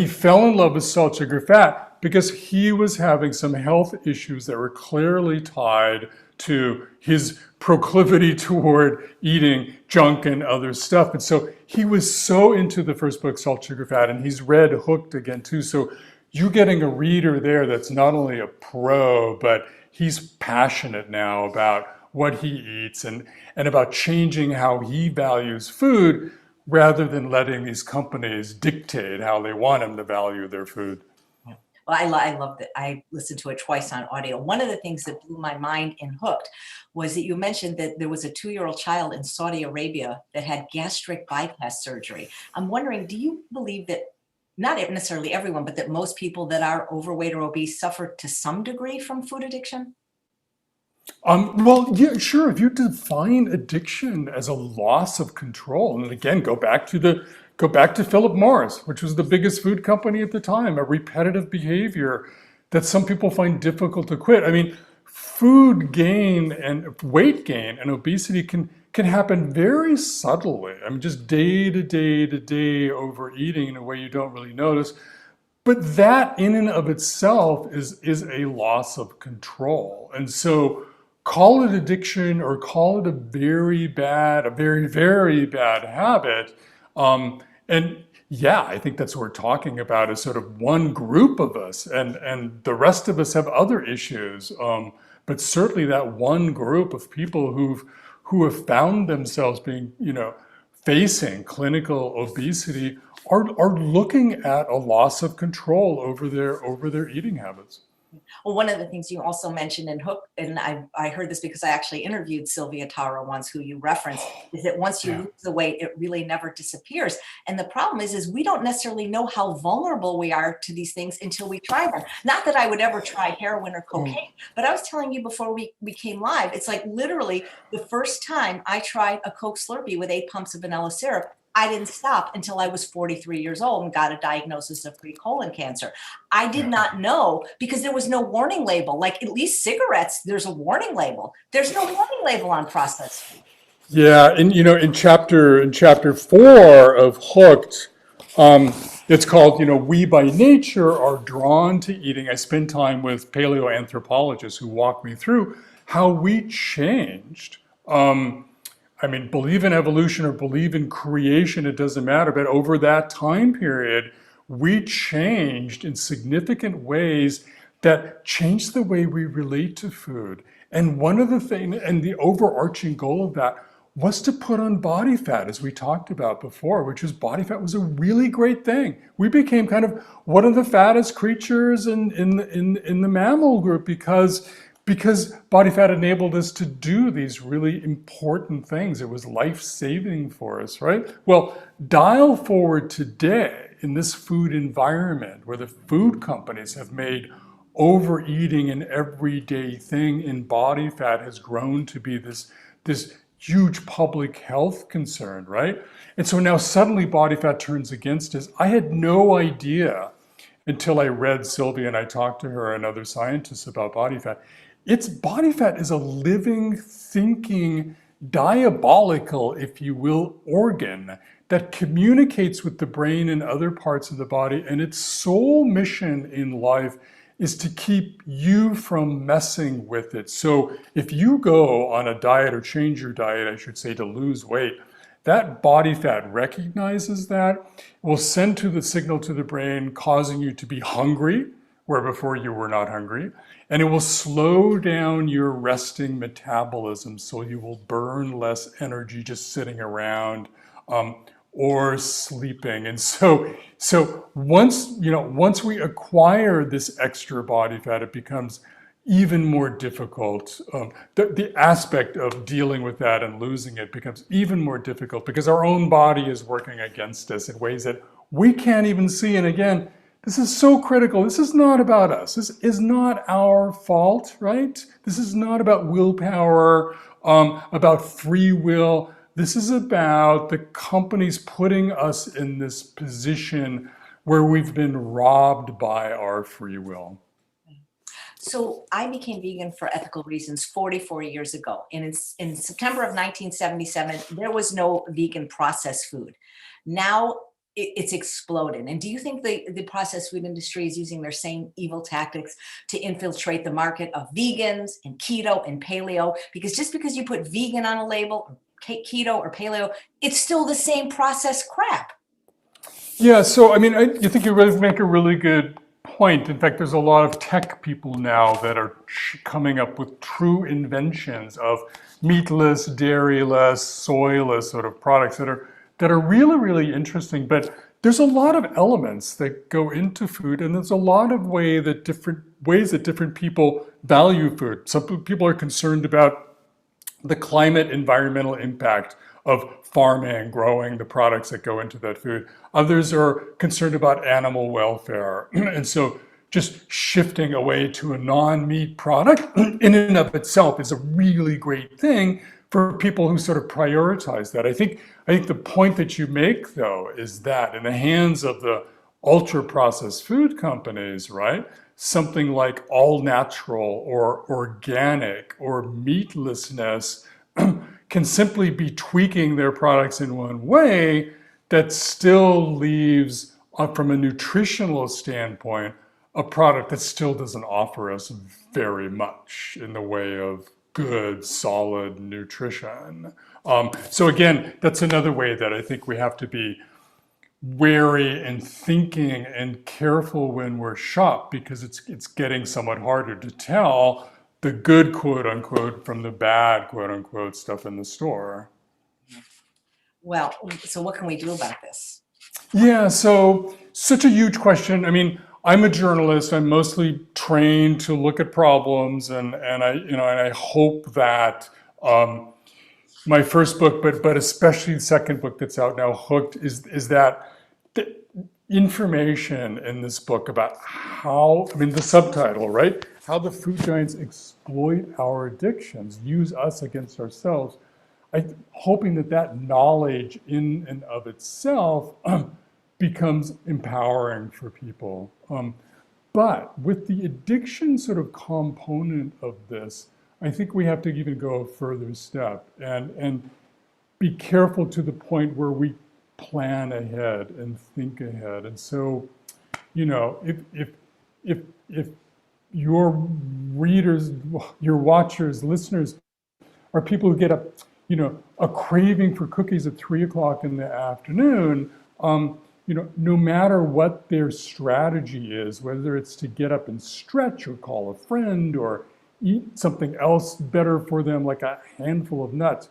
fell in love with salt, sugar, fat because he was having some health issues that were clearly tied to his proclivity toward eating junk and other stuff. And so he was so into the first book, Salt, Sugar, Fat, and he's read Hooked again too. So you're getting a reader there that's not only a pro, but he's passionate now about what he eats and about changing how he values food rather than letting these companies dictate how they want him to value their food. Well, I loved it. I listened to it twice on audio. One of the things that blew my mind in Hooked was that you mentioned that there was a 2-year-old child in Saudi Arabia that had gastric bypass surgery. I'm wondering, do you believe that not necessarily everyone, but that most people that are overweight or obese suffer to some degree from food addiction? Well, yeah, sure. If you define addiction as a loss of control, and again, go back to Philip Morris, which was the biggest food company at the time, a repetitive behavior that some people find difficult to quit. I mean, food gain and weight gain and obesity can happen very subtly. I mean, just day to day to day overeating in a way you don't really notice. But that in and of itself is a loss of control. And so call it addiction or call it a very, very bad habit. And yeah, I think that's what we're talking about is sort of one group of us and the rest of us have other issues. But certainly that one group of people who have found themselves being, facing clinical obesity are looking at a loss of control over their eating habits. Well, one of the things you also mentioned in Hook, and I heard this because I actually interviewed Sylvia Taro once, who you referenced, is that once you Yeah. lose the weight, it really never disappears. And the problem is we don't necessarily know how vulnerable we are to these things until we try them. Not that I would ever try heroin or Oh, cocaine, but I was telling you before we came live, it's like literally the first time I tried a Coke Slurpee with 8 pumps of vanilla syrup, I didn't stop until I was 43 years old and got a diagnosis of pre-colon cancer. I did yeah. not know because there was no warning label. Like at least cigarettes, there's a warning label. There's no warning label on processed food. Yeah, and in chapter 4 of Hooked, it's called, We by Nature Are Drawn to Eating. I spend time with paleoanthropologists who walk me through how we changed. I mean, believe in evolution or believe in creation, it doesn't matter. But over that time period, we changed in significant ways that changed the way we relate to food. And one of the things, and the overarching goal of that was to put on body fat, as we talked about before, which is body fat was a really great thing. We became kind of one of the fattest creatures in the mammal group because body fat enabled us to do these really important things. It was life-saving for us, right? Well, dial forward today in this food environment where the food companies have made overeating an everyday thing in body fat has grown to be this huge public health concern, right? And so now suddenly body fat turns against us. I had no idea until I read Sylvia and I talked to her and other scientists about body fat. It's body fat is a living, thinking, diabolical, if you will, organ that communicates with the brain and other parts of the body. And its sole mission in life is to keep you from messing with it. So if you go on a diet or change your diet, I should say, to lose weight, that body fat recognizes that, will send to the signal to the brain, causing you to be hungry, where before you were not hungry. And it will slow down your resting metabolism so you will burn less energy just sitting around or sleeping. And so once we acquire this extra body fat, it becomes even more difficult. The aspect of dealing with that and losing it becomes even more difficult because our own body is working against us in ways that we can't even see. And again, this is so critical. This is not about us. This is not our fault, right? This is not about willpower, about free will. This is about the companies putting us in this position where we've been robbed by our free will. So I became vegan for ethical reasons 44 years ago. And in September of 1977, there was no vegan processed food. Now it's exploded. And do you think the processed food industry is using their same evil tactics to infiltrate the market of vegans and keto and paleo? Because just because you put vegan on a label, or keto or paleo, it's still the same processed crap. Yeah, so I mean, you think you really make a really good point. In fact, there's a lot of tech people now that are coming up with true inventions of meatless, dairyless, soyless sort of products that are really, really interesting. But there's a lot of elements that go into food, and there's a lot of ways that different people value food. Some people are concerned about the climate environmental impact of farming and growing the products that go into that food. Others are concerned about animal welfare. And so just shifting away to a non-meat product in and of itself is a really great thing for people who sort of prioritize that. I think the point that you make, though, is that in the hands of the ultra processed food companies, right? Something like all natural or organic or meatlessness can simply be tweaking their products in one way that still leaves, from a nutritional standpoint, a product that still doesn't offer us very much in the way of good, solid nutrition. So again, that's another way that I think we have to be wary and thinking and careful when we're shopped, because it's getting somewhat harder to tell the good, quote unquote, from the bad, quote unquote, stuff in the store. Well, so what can we do about this? Yeah, so such a huge question. I mean, I'm a journalist. I'm mostly trained to look at problems, and I hope that my first book, but especially the second book that's out now, Hooked, is that the information in this book about how, I mean, the subtitle, right? How the food giants exploit our addictions, use us against ourselves. Hoping that knowledge in and of itself becomes empowering for people. But with the addiction sort of component of this, I think we have to even go a further step and be careful to the point where we plan ahead and think ahead. And so, if your readers, your watchers, listeners are people who get a craving for cookies at 3 o'clock in the afternoon, no matter what their strategy is, whether it's to get up and stretch or call a friend or eat something else better for them, like a handful of nuts,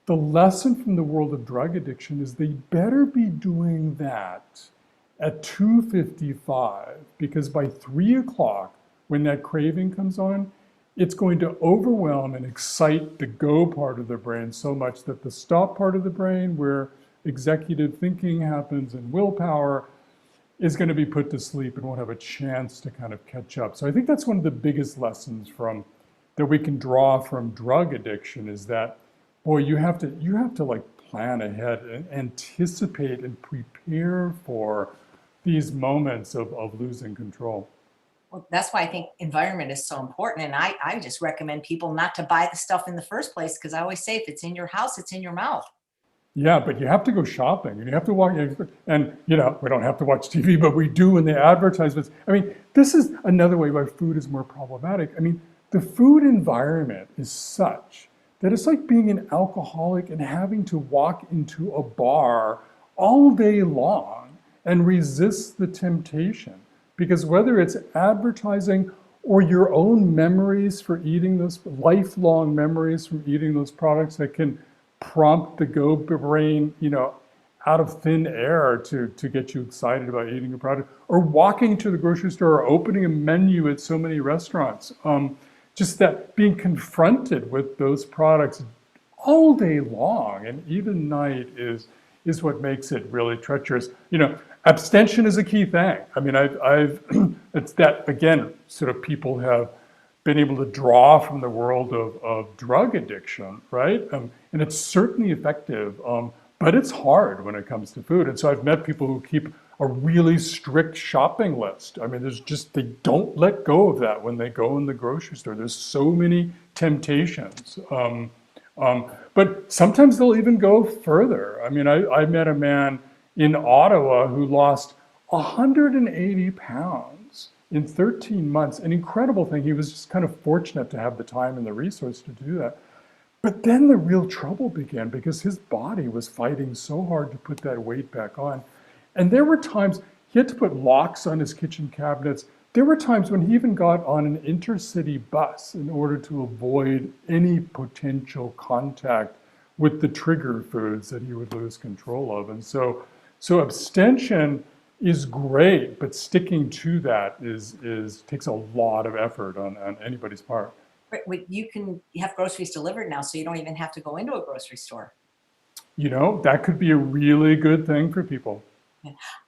the lesson from the world of drug addiction is they better be doing that at 2:55, because by 3 o'clock, when that craving comes on, it's going to overwhelm and excite the go part of the brain so much that the stop part of the brain, where executive thinking happens and willpower, is going to be put to sleep and won't have a chance to kind of catch up. So I think that's one of the biggest lessons that we can draw from drug addiction, is that, boy, you have to like plan ahead and anticipate and prepare for these moments of losing control. Well, that's why I think environment is so important. And I just recommend people not to buy the stuff in the first place, because I always say, if it's in your house, it's in your mouth. Yeah, but you have to go shopping and you have to walk, and we don't have to watch TV, but we do in the advertisements. I mean, this is another way why food is more problematic. I mean, the food environment is such that it's like being an alcoholic and having to walk into a bar all day long and resist the temptation. Because whether it's advertising or your own memories for eating those, lifelong memories from eating those products that can prompt the go brain, out of thin air to get you excited about eating a product, or walking to the grocery store or opening a menu at so many restaurants. Just that being confronted with those products all day long and even night is what makes it really treacherous. Abstention is a key thing. I mean, it's that, again, sort of people have been able to draw from the world of drug addiction, right? And it's certainly effective, but it's hard when it comes to food. And so I've met people who keep a really strict shopping list. I mean, they don't let go of that when they go in the grocery store. There's so many temptations. But sometimes they'll even go further. I mean, I met a man in Ottawa who lost 180 pounds in 13 months. An incredible thing. He was just kind of fortunate to have the time and the resource to do that. But then the real trouble began, because his body was fighting so hard to put that weight back on. And there were times he had to put locks on his kitchen cabinets. There were times when he even got on an intercity bus in order to avoid any potential contact with the trigger foods that he would lose control of. And so abstention is great, but sticking to that takes a lot of effort on anybody's part. You have groceries delivered now, so you don't even have to go into a grocery store. That could be a really good thing for people.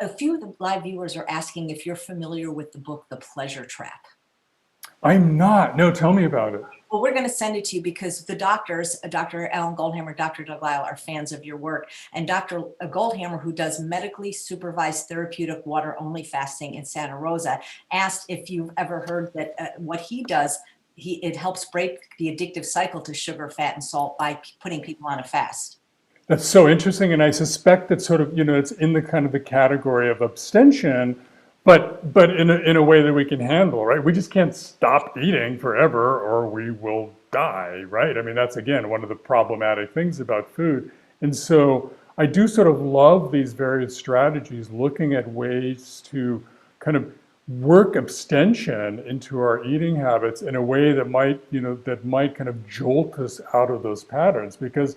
A few of the live viewers are asking if you're familiar with the book, The Pleasure Trap. I'm not. No, tell me about it. Well, we're going to send it to you because the doctors, Dr. Alan Goldhammer, Dr. Doug Lisle, are fans of your work. And Dr. Goldhammer, who does medically supervised therapeutic water-only fasting in Santa Rosa, asked if you've ever heard that what he does, it helps break the addictive cycle to sugar, fat, and salt by putting people on a fast. That's so interesting, and I suspect that sort of, it's in the kind of the category of abstention, but in a way that we can handle, right? We just can't stop eating forever or we will die, right? I mean, that's again one of the problematic things about food. And so I do sort of love these various strategies, looking at ways to kind of work abstention into our eating habits in a way that might, kind of jolt us out of those patterns. Because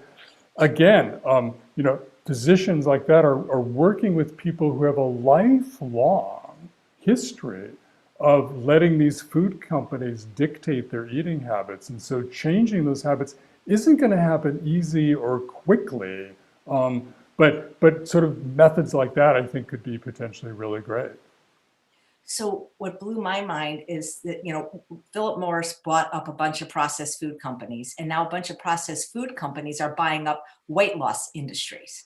again, physicians like that are working with people who have a lifelong history of letting these food companies dictate their eating habits. And so changing those habits isn't going to happen easy or quickly. But sort of methods like that, I think, could be potentially really great. So what blew my mind is that, Philip Morris bought up a bunch of processed food companies, and now a bunch of processed food companies are buying up weight loss industries.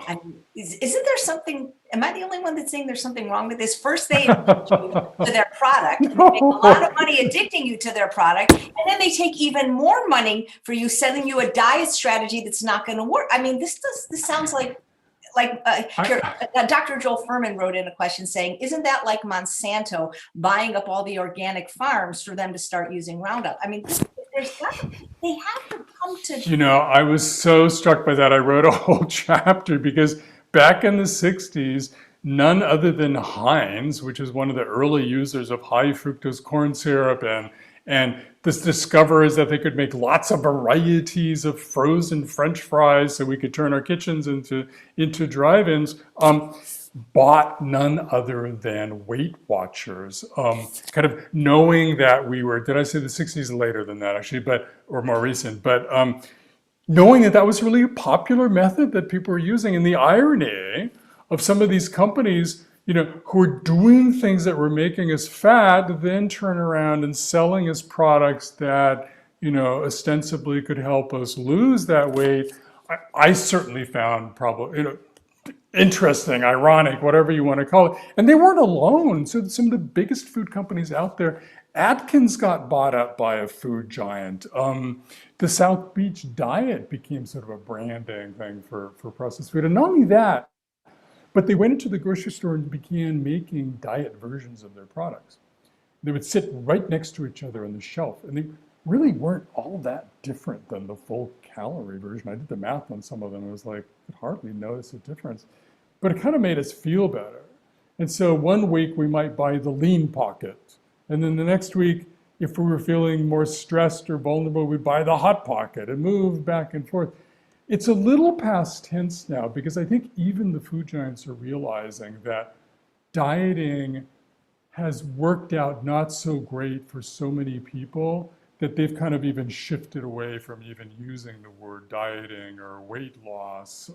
I mean, isn't there something, am I the only one that's saying there's something wrong with this? First, they addict you to their product, and they make a lot of money addicting you to their product, and then they take even more money for you, selling you a diet strategy that's not going to work. I mean, this sounds like Dr. Joel Furman wrote in a question saying, isn't that like Monsanto buying up all the organic farms for them to start using Roundup? I mean, they have to come to... I was so struck by that. I wrote a whole chapter because back in the 60s, none other than Heinz, which is one of the early users of high fructose corn syrup, and this discoverers that they could make lots of varieties of frozen French fries so we could turn our kitchens into drive-ins, bought none other than Weight Watchers, kind of knowing that we were, did I say the 60s? Later than that actually, or more recent, but knowing that that was really a popular method that people were using. And the irony of some of these companies, who are doing things that were making us fat, then turn around and selling us products that, ostensibly could help us lose that weight. I certainly found probably, interesting, ironic, whatever you want to call it. And they weren't alone. So some of the biggest food companies out there, Atkins got bought up by a food giant. The South Beach diet became sort of a branding thing for processed food. And not only that, but they went into the grocery store and began making diet versions of their products. They would sit right next to each other on the shelf, and they really weren't all that different than the full calorie version. I did the math on some of them. It was like, I could hardly notice a difference. But it kind of made us feel better. And so one week we might buy the lean pocket. And then the next week, if we were feeling more stressed or vulnerable, we'd buy the hot pocket and move back and forth. It's a little past tense now because I think even the food giants are realizing that dieting has worked out not so great for so many people that they've kind of even shifted away from even using the word dieting or weight loss.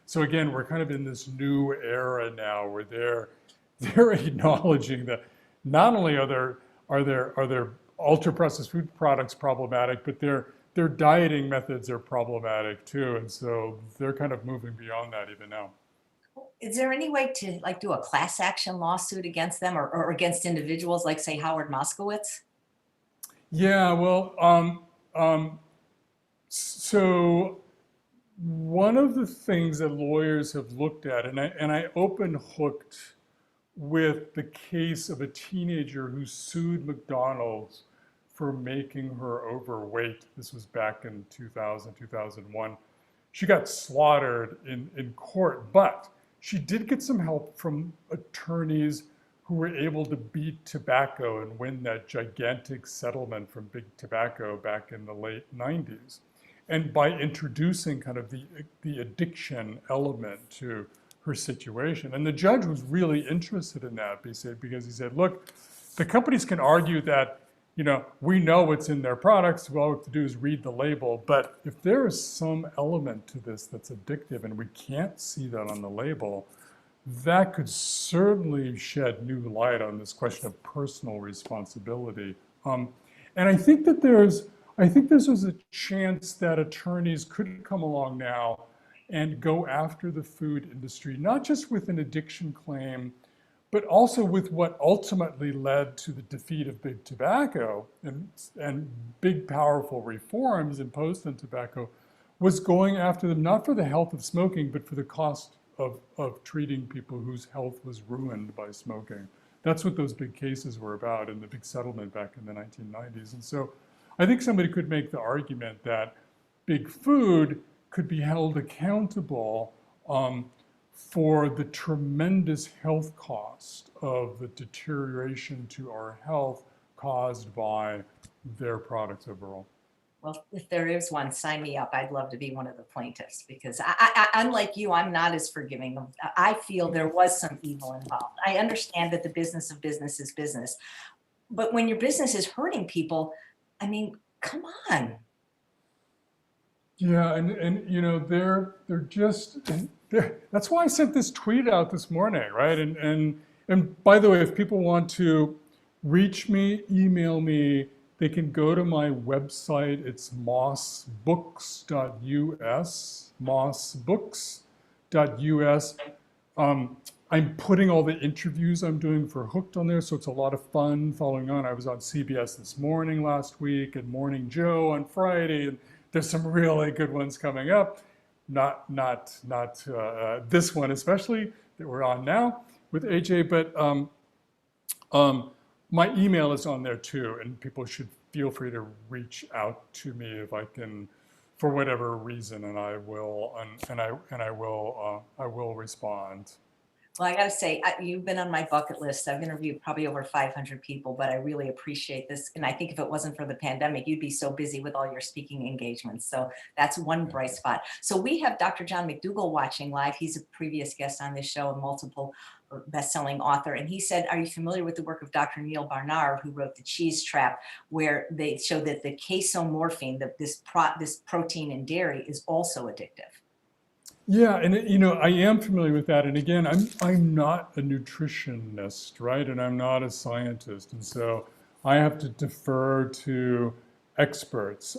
So again, we're kind of in this new era now where they're acknowledging that not only are their ultra processed food products problematic, but their dieting methods are problematic too. And so they're kind of moving beyond that even now. Is there any way to do a class action lawsuit against them or against individuals like, say, Howard Moskowitz? Yeah, well, so one of the things that lawyers have looked at, and I open hooked with the case of a teenager who sued McDonald's for making her overweight. This was back in 2000, 2001. She got slaughtered in court, but she did get some help from attorneys who were able to beat tobacco and win that gigantic settlement from Big Tobacco back in the late 90s. And by introducing kind of the addiction element to her situation. And the judge was really interested in that because he said, look, the companies can argue that, we know what's in their products. All we have to do is read the label. But if there is some element to this that's addictive and we can't see that on the label, that could certainly shed new light on this question of personal responsibility. And I think there's a chance that attorneys could come along now and go after the food industry, not just with an addiction claim, but also with what ultimately led to the defeat of big tobacco and big powerful reforms imposed on tobacco, was going after them not for the health of smoking, but for the cost of treating people whose health was ruined by smoking. That's what those big cases were about in the big settlement back in the 1990s. And so I think somebody could make the argument that big food could be held accountable for the tremendous health cost of the deterioration to our health caused by their products overall. Well, if there is one, sign me up. I'd love to be one of the plaintiffs because unlike you, I'm not as forgiving. I feel there was some evil involved. I understand that the business of business is business, but when your business is hurting people, I mean, come on. Yeah, and you know, they're just that's why I sent this tweet out this morning, right? And by the way, if people want to reach me, email me, they can go to my website. It's mossbooks.us, mossbooks.us. I'm putting all the interviews I'm doing for Hooked on there, so it's a lot of fun following on. I was on CBS This Morning last week and Morning Joe on Friday, and there's some really good ones coming up. Not this one especially that we're on now with AJ, but my email is on there too, and people should feel free to reach out to me if I can, for whatever reason, and I will I will respond. Well, I got to say, you've been on my bucket list. I've interviewed probably over 500 people, but I really appreciate this. And I think if it wasn't for the pandemic, you'd be so busy with all your speaking engagements. So that's one bright spot. So we have Dr. John McDougall watching live. He's a previous guest on this show, a multiple best-selling author. And he said, are you familiar with the work of Dr. Neil Barnard, who wrote The Cheese Trap, where they show that the casomorphine, this protein in dairy, is also addictive? Yeah, and you know, I am familiar with that. And again, I'm not a nutritionist, right? And I'm not a scientist, and so I have to defer to experts.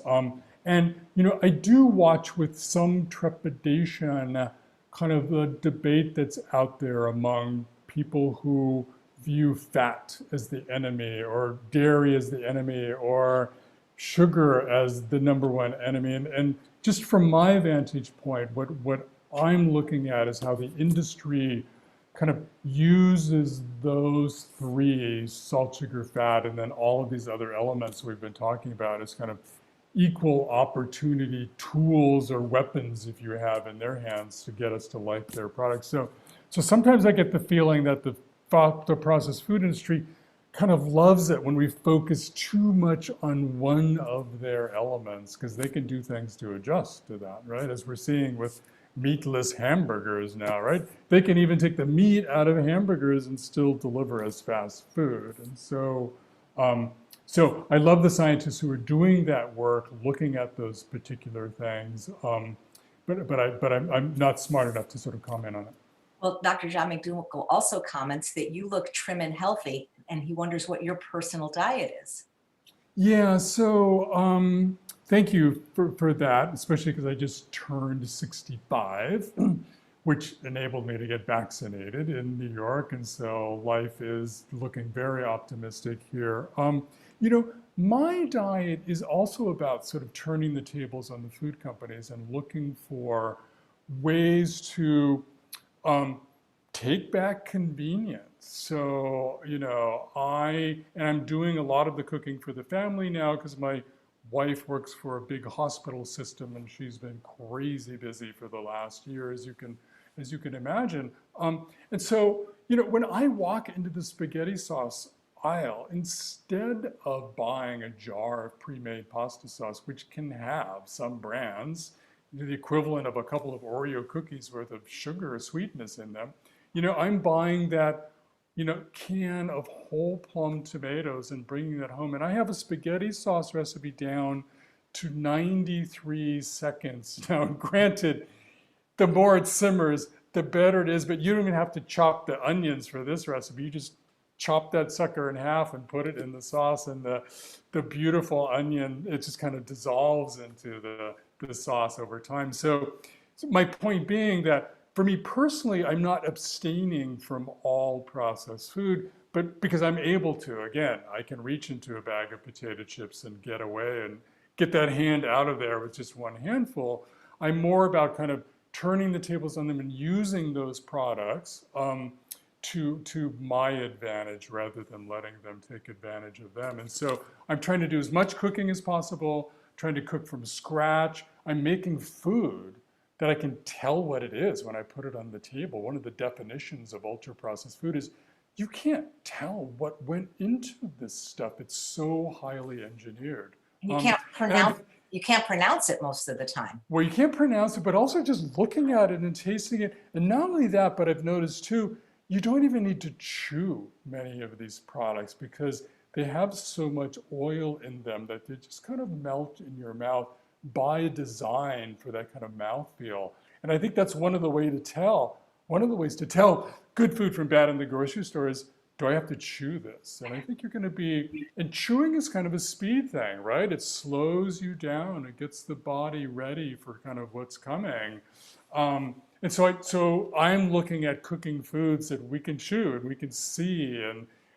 And you know, I do watch with some trepidation kind of the debate that's out there among people who view fat as the enemy, or dairy as the enemy, or sugar as the number one enemy. And just from my vantage point, what I'm looking at is how the industry kind of uses those three, salt, sugar, fat, and then all of these other elements we've been talking about as kind of equal opportunity tools or weapons, if you have, in their hands to get us to like their products. So sometimes I get the feeling that the processed food industry kind of loves it when we focus too much on one of their elements, because they can do things to adjust to that, right? As we're seeing with meatless hamburgers now, right? They can even take the meat out of hamburgers and still deliver as fast food. And so, so I love the scientists who are doing that work, looking at those particular things. But I'm not smart enough to sort of comment on it. Well, Dr. John McDougall also comments that you look trim and healthy, and he wonders what your personal diet is. Yeah, so thank you for that, especially because I just turned 65, which enabled me to get vaccinated in New York. And so life is looking very optimistic here. You know, my diet is also about sort of turning the tables on the food companies and looking for ways to take back convenience. So, you know, I'm doing a lot of the cooking for the family now because my wife works for a big hospital system and she's been crazy busy for the last year, as you can imagine. And so, you know, when I walk into the spaghetti sauce aisle, instead of buying a jar of pre-made pasta sauce, which can have some brands, the equivalent of a couple of Oreo cookies worth of sugar or sweetness in them, you know, I'm buying that, you know, can of whole plum tomatoes and bringing that home. And I have a spaghetti sauce recipe down to 93 seconds. Now, granted, the more it simmers, the better it is. But you don't even have to chop the onions for this recipe. You just chop that sucker in half and put it in the sauce, and the beautiful onion, it just kind of dissolves into the sauce over time. So my point being that for me personally, I'm not abstaining from all processed food, but because I'm able to, again, I can reach into a bag of potato chips and get away and get that hand out of there with just one handful. I'm more about kind of turning the tables on them and using those products to my advantage rather than letting them take advantage of them. And so I'm trying to do as much cooking as possible, trying to cook from scratch. I'm making food that I can tell what it is when I put it on the table. One of the definitions of ultra processed food is you can't tell what went into this stuff. It's so highly engineered. You can't pronounce you can't pronounce it most of the time. Well, you can't pronounce it, but also just looking at it and tasting it. And not only that, but I've noticed too, you don't even need to chew many of these products because they have so much oil in them that they just kind of melt in your mouth by design for that kind of mouthfeel. And I think that's one of the ways to tell good food from bad in the grocery store is, do I have to chew this? And I think you're going to be, and chewing is kind of a speed thing, right? It slows you down. It gets the body ready for kind of what's coming. And so I'm looking at cooking foods that we can chew and we can see,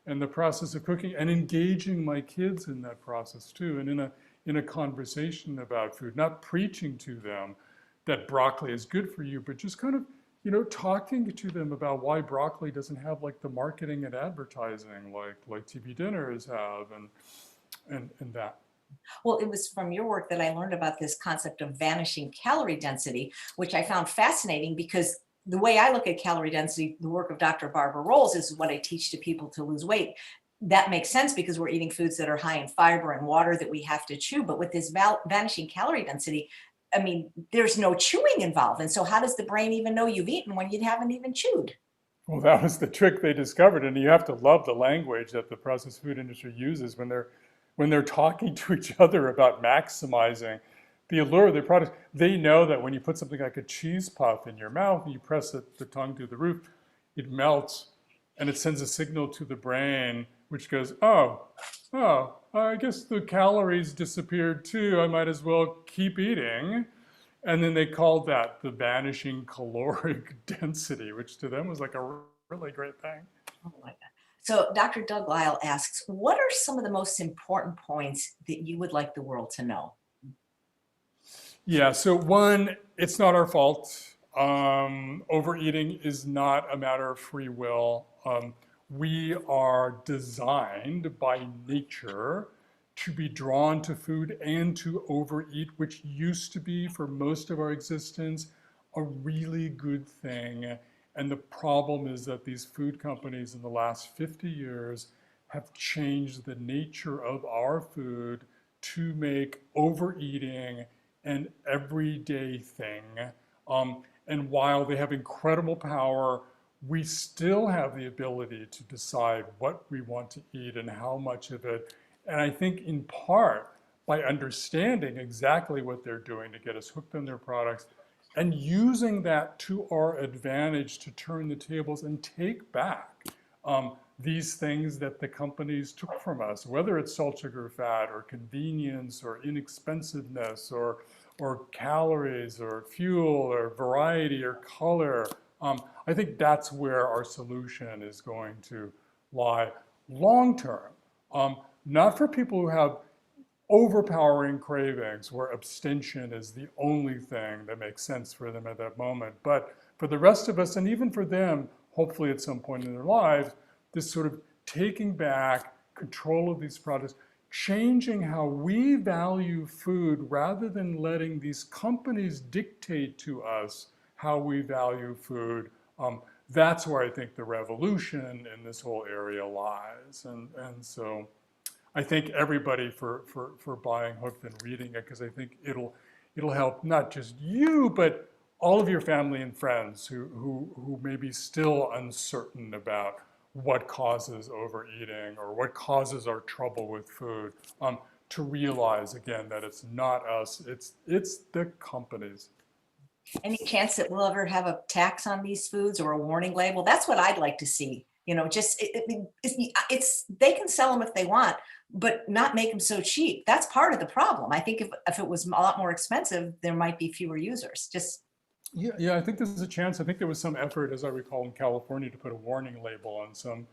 and the process of cooking and engaging my kids in that process too. And in a conversation about food, not preaching to them that broccoli is good for you, but just kind of, talking to them about why broccoli doesn't have like the marketing and advertising like TV dinners have and that. Well, it was from your work that I learned about this concept of vanishing calorie density, which I found fascinating because the way I look at calorie density, the work of Dr. Barbara Rolls is what I teach to people to lose weight. That makes sense because we're eating foods that are high in fiber and water that we have to chew. But with this vanishing calorie density, I mean, there's no chewing involved. And so how does the brain even know you've eaten when you haven't even chewed? Well, that was the trick they discovered. And you have to love the language that the processed food industry uses when they're talking to each other about maximizing the allure of their products. They know that when you put something like a cheese puff in your mouth and you press the tongue through the roof, it melts and it sends a signal to the brain which goes, oh, I guess the calories disappeared too. I might as well keep eating. And then they called that the vanishing caloric density, which to them was like a really great thing. Oh my God. So Dr. Doug Lyle asks, what are some of the most important points that you would like the world to know? Yeah, so one, it's not our fault. Overeating is not a matter of free will. We are designed by nature to be drawn to food and to overeat, which used to be, for most of our existence, a really good thing. And the problem is that these food companies in the last 50 years have changed the nature of our food to make overeating an everyday thing. And while they have incredible power, we still have the ability to decide what we want to eat and how much of it. And I think in part by understanding exactly what they're doing to get us hooked on their products and using that to our advantage to turn the tables and take back these things that the companies took from us, whether it's salt, sugar, fat, or convenience, or inexpensiveness, or calories, or fuel, or variety, or color. I think that's where our solution is going to lie long term. Not for people who have overpowering cravings where abstention is the only thing that makes sense for them at that moment, but for the rest of us, and even for them, hopefully at some point in their lives, this sort of taking back control of these products, changing how we value food rather than letting these companies dictate to us how we value food. That's where I think the revolution in this whole area lies. And so I thank everybody for buying Hooked and reading it, because I think it'll help not just you, but all of your family and friends who may be still uncertain about what causes overeating or what causes our trouble with food, to realize again that it's not us, it's the companies. Any chance that we'll ever have a tax on these foods or a warning label? That's what I'd like to see. Just it's they can sell them if they want, but not make them so cheap. That's part of the problem. I think if it was a lot more expensive, there might be fewer users. Just Yeah, I think there's a chance. I think there was some effort, as I recall, in California to put a warning label on some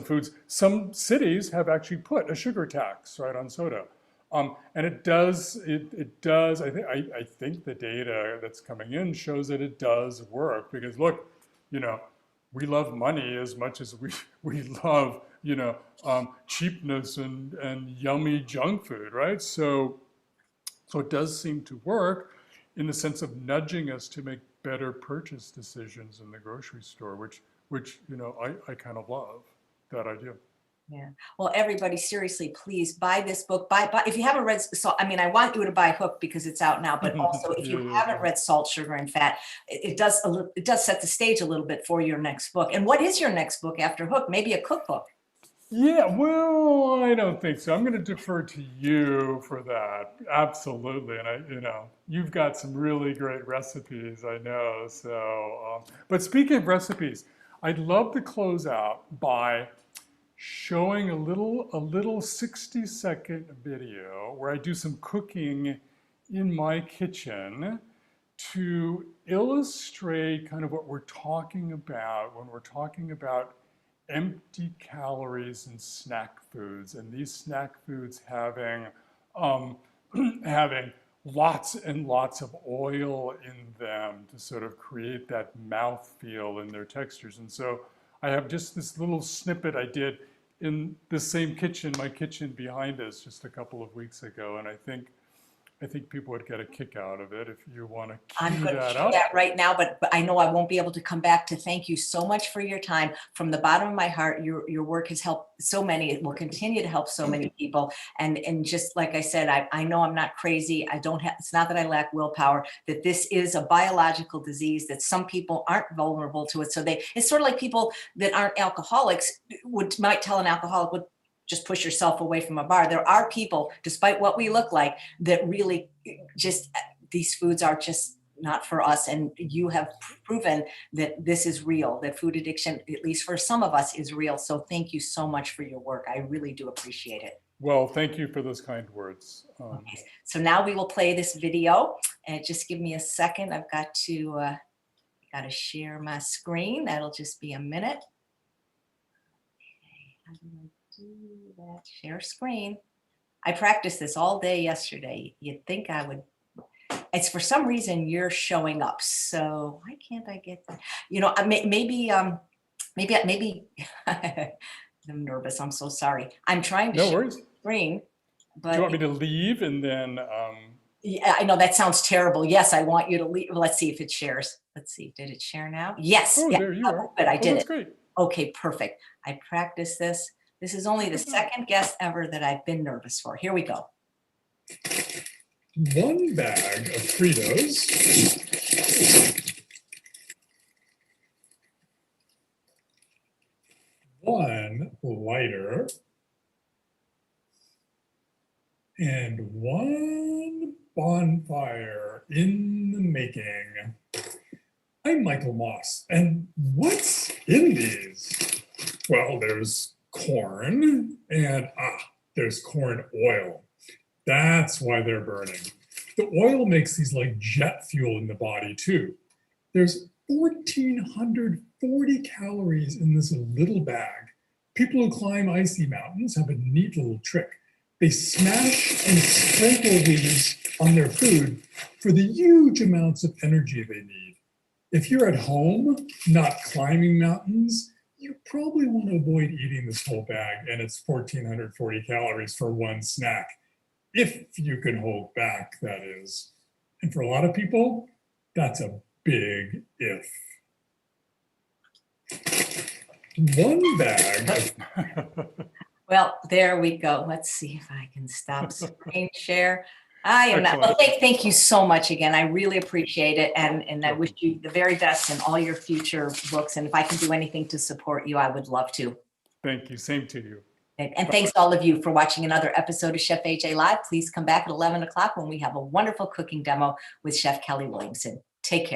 foods. Some cities have actually put a sugar tax, right, on soda. And it does. It does. I think the data that's coming in shows that it does work because look, we love money as much as we love cheapness and yummy junk food, right? So it does seem to work in the sense of nudging us to make better purchase decisions in the grocery store, which I kind of love that idea. yeah. Well, everybody, seriously, please buy this book. Buy if you haven't read Salt. I mean, I want you to buy Hook because it's out now. But also, if you haven't read Salt, Sugar, and Fat, it does set the stage a little bit for your next book. And what is your next book after Hook? Maybe a cookbook. Yeah, well, I don't think so. I'm going to defer to you for that. Absolutely. And you've got some really great recipes, I know. So, but speaking of recipes, I'd love to close out by showing a little 60-second video where I do some cooking in my kitchen to illustrate kind of what we're talking about when we're talking about empty calories in snack foods, and these snack foods having having lots and lots of oil in them to sort of create that mouth feel in their textures. And so I have just this little snippet I did in the same kitchen, my kitchen behind us, just a couple of weeks ago, and I think people would get a kick out of it if you want to I'm cue going to that do up. that right now, but I know I won't be able to come back to thank you so much for your time. From the bottom of my heart, your work has helped so many. It will continue to help so many people. And just like I said, I know I'm not crazy. It's not that I lack willpower, that this is a biological disease, that some people aren't vulnerable to it. So it's sort of like people that aren't alcoholics might tell an alcoholic, just push yourself away from a bar. There are people, despite what we look like, that really these foods are just not for us. And you have proven that this is real, that food addiction, at least for some of us, is real. So thank you so much for your work. I really do appreciate it. Well, thank you for those kind words. Okay. So now we will play this video, and just give me a second. I've got to share my screen. That'll just be a minute. Okay. How do I do that? Share screen. I practiced this all day yesterday. You'd think I would. It's for some reason you're showing up. So why can't I get that? Maybe I'm nervous. I'm so sorry. I'm trying to share the screen. But do you want me to leave and then? Yeah, I know that sounds terrible. Yes, I want you to leave. Let's see if it shares. Let's see. Did it share now? Yes. Oh, yeah. there you are. But I did that's it. Great. Okay, perfect. I practiced this. This is only the second guest ever that I've been nervous for. Here we go. 1 bag of Fritos, 1 lighter, and 1 bonfire in the making. I'm Michael Moss, and what's in these? Well, there's corn, and there's corn oil. That's why they're burning. The oil makes these like jet fuel in the body too. There's 1,440 calories in this little bag. People who climb icy mountains have a neat little trick. They smash and sprinkle these on their food for the huge amounts of energy they need. If you're at home, not climbing mountains, you probably want to avoid eating this whole bag and it's 1,440 calories for one snack. If you can hold back, that is. And for a lot of people, that's a big if. 1 bag. Well, there we go. Let's see if I can stop screen share. I am not. Well, thank you so much again. I really appreciate it. And I wish you the very best in all your future books. And if I can do anything to support you, I would love to. Thank you. Same to you. And thanks to all of you for watching another episode of Chef AJ Live. Please come back at 11 o'clock when we have a wonderful cooking demo with Chef Kelly Williamson. Take care.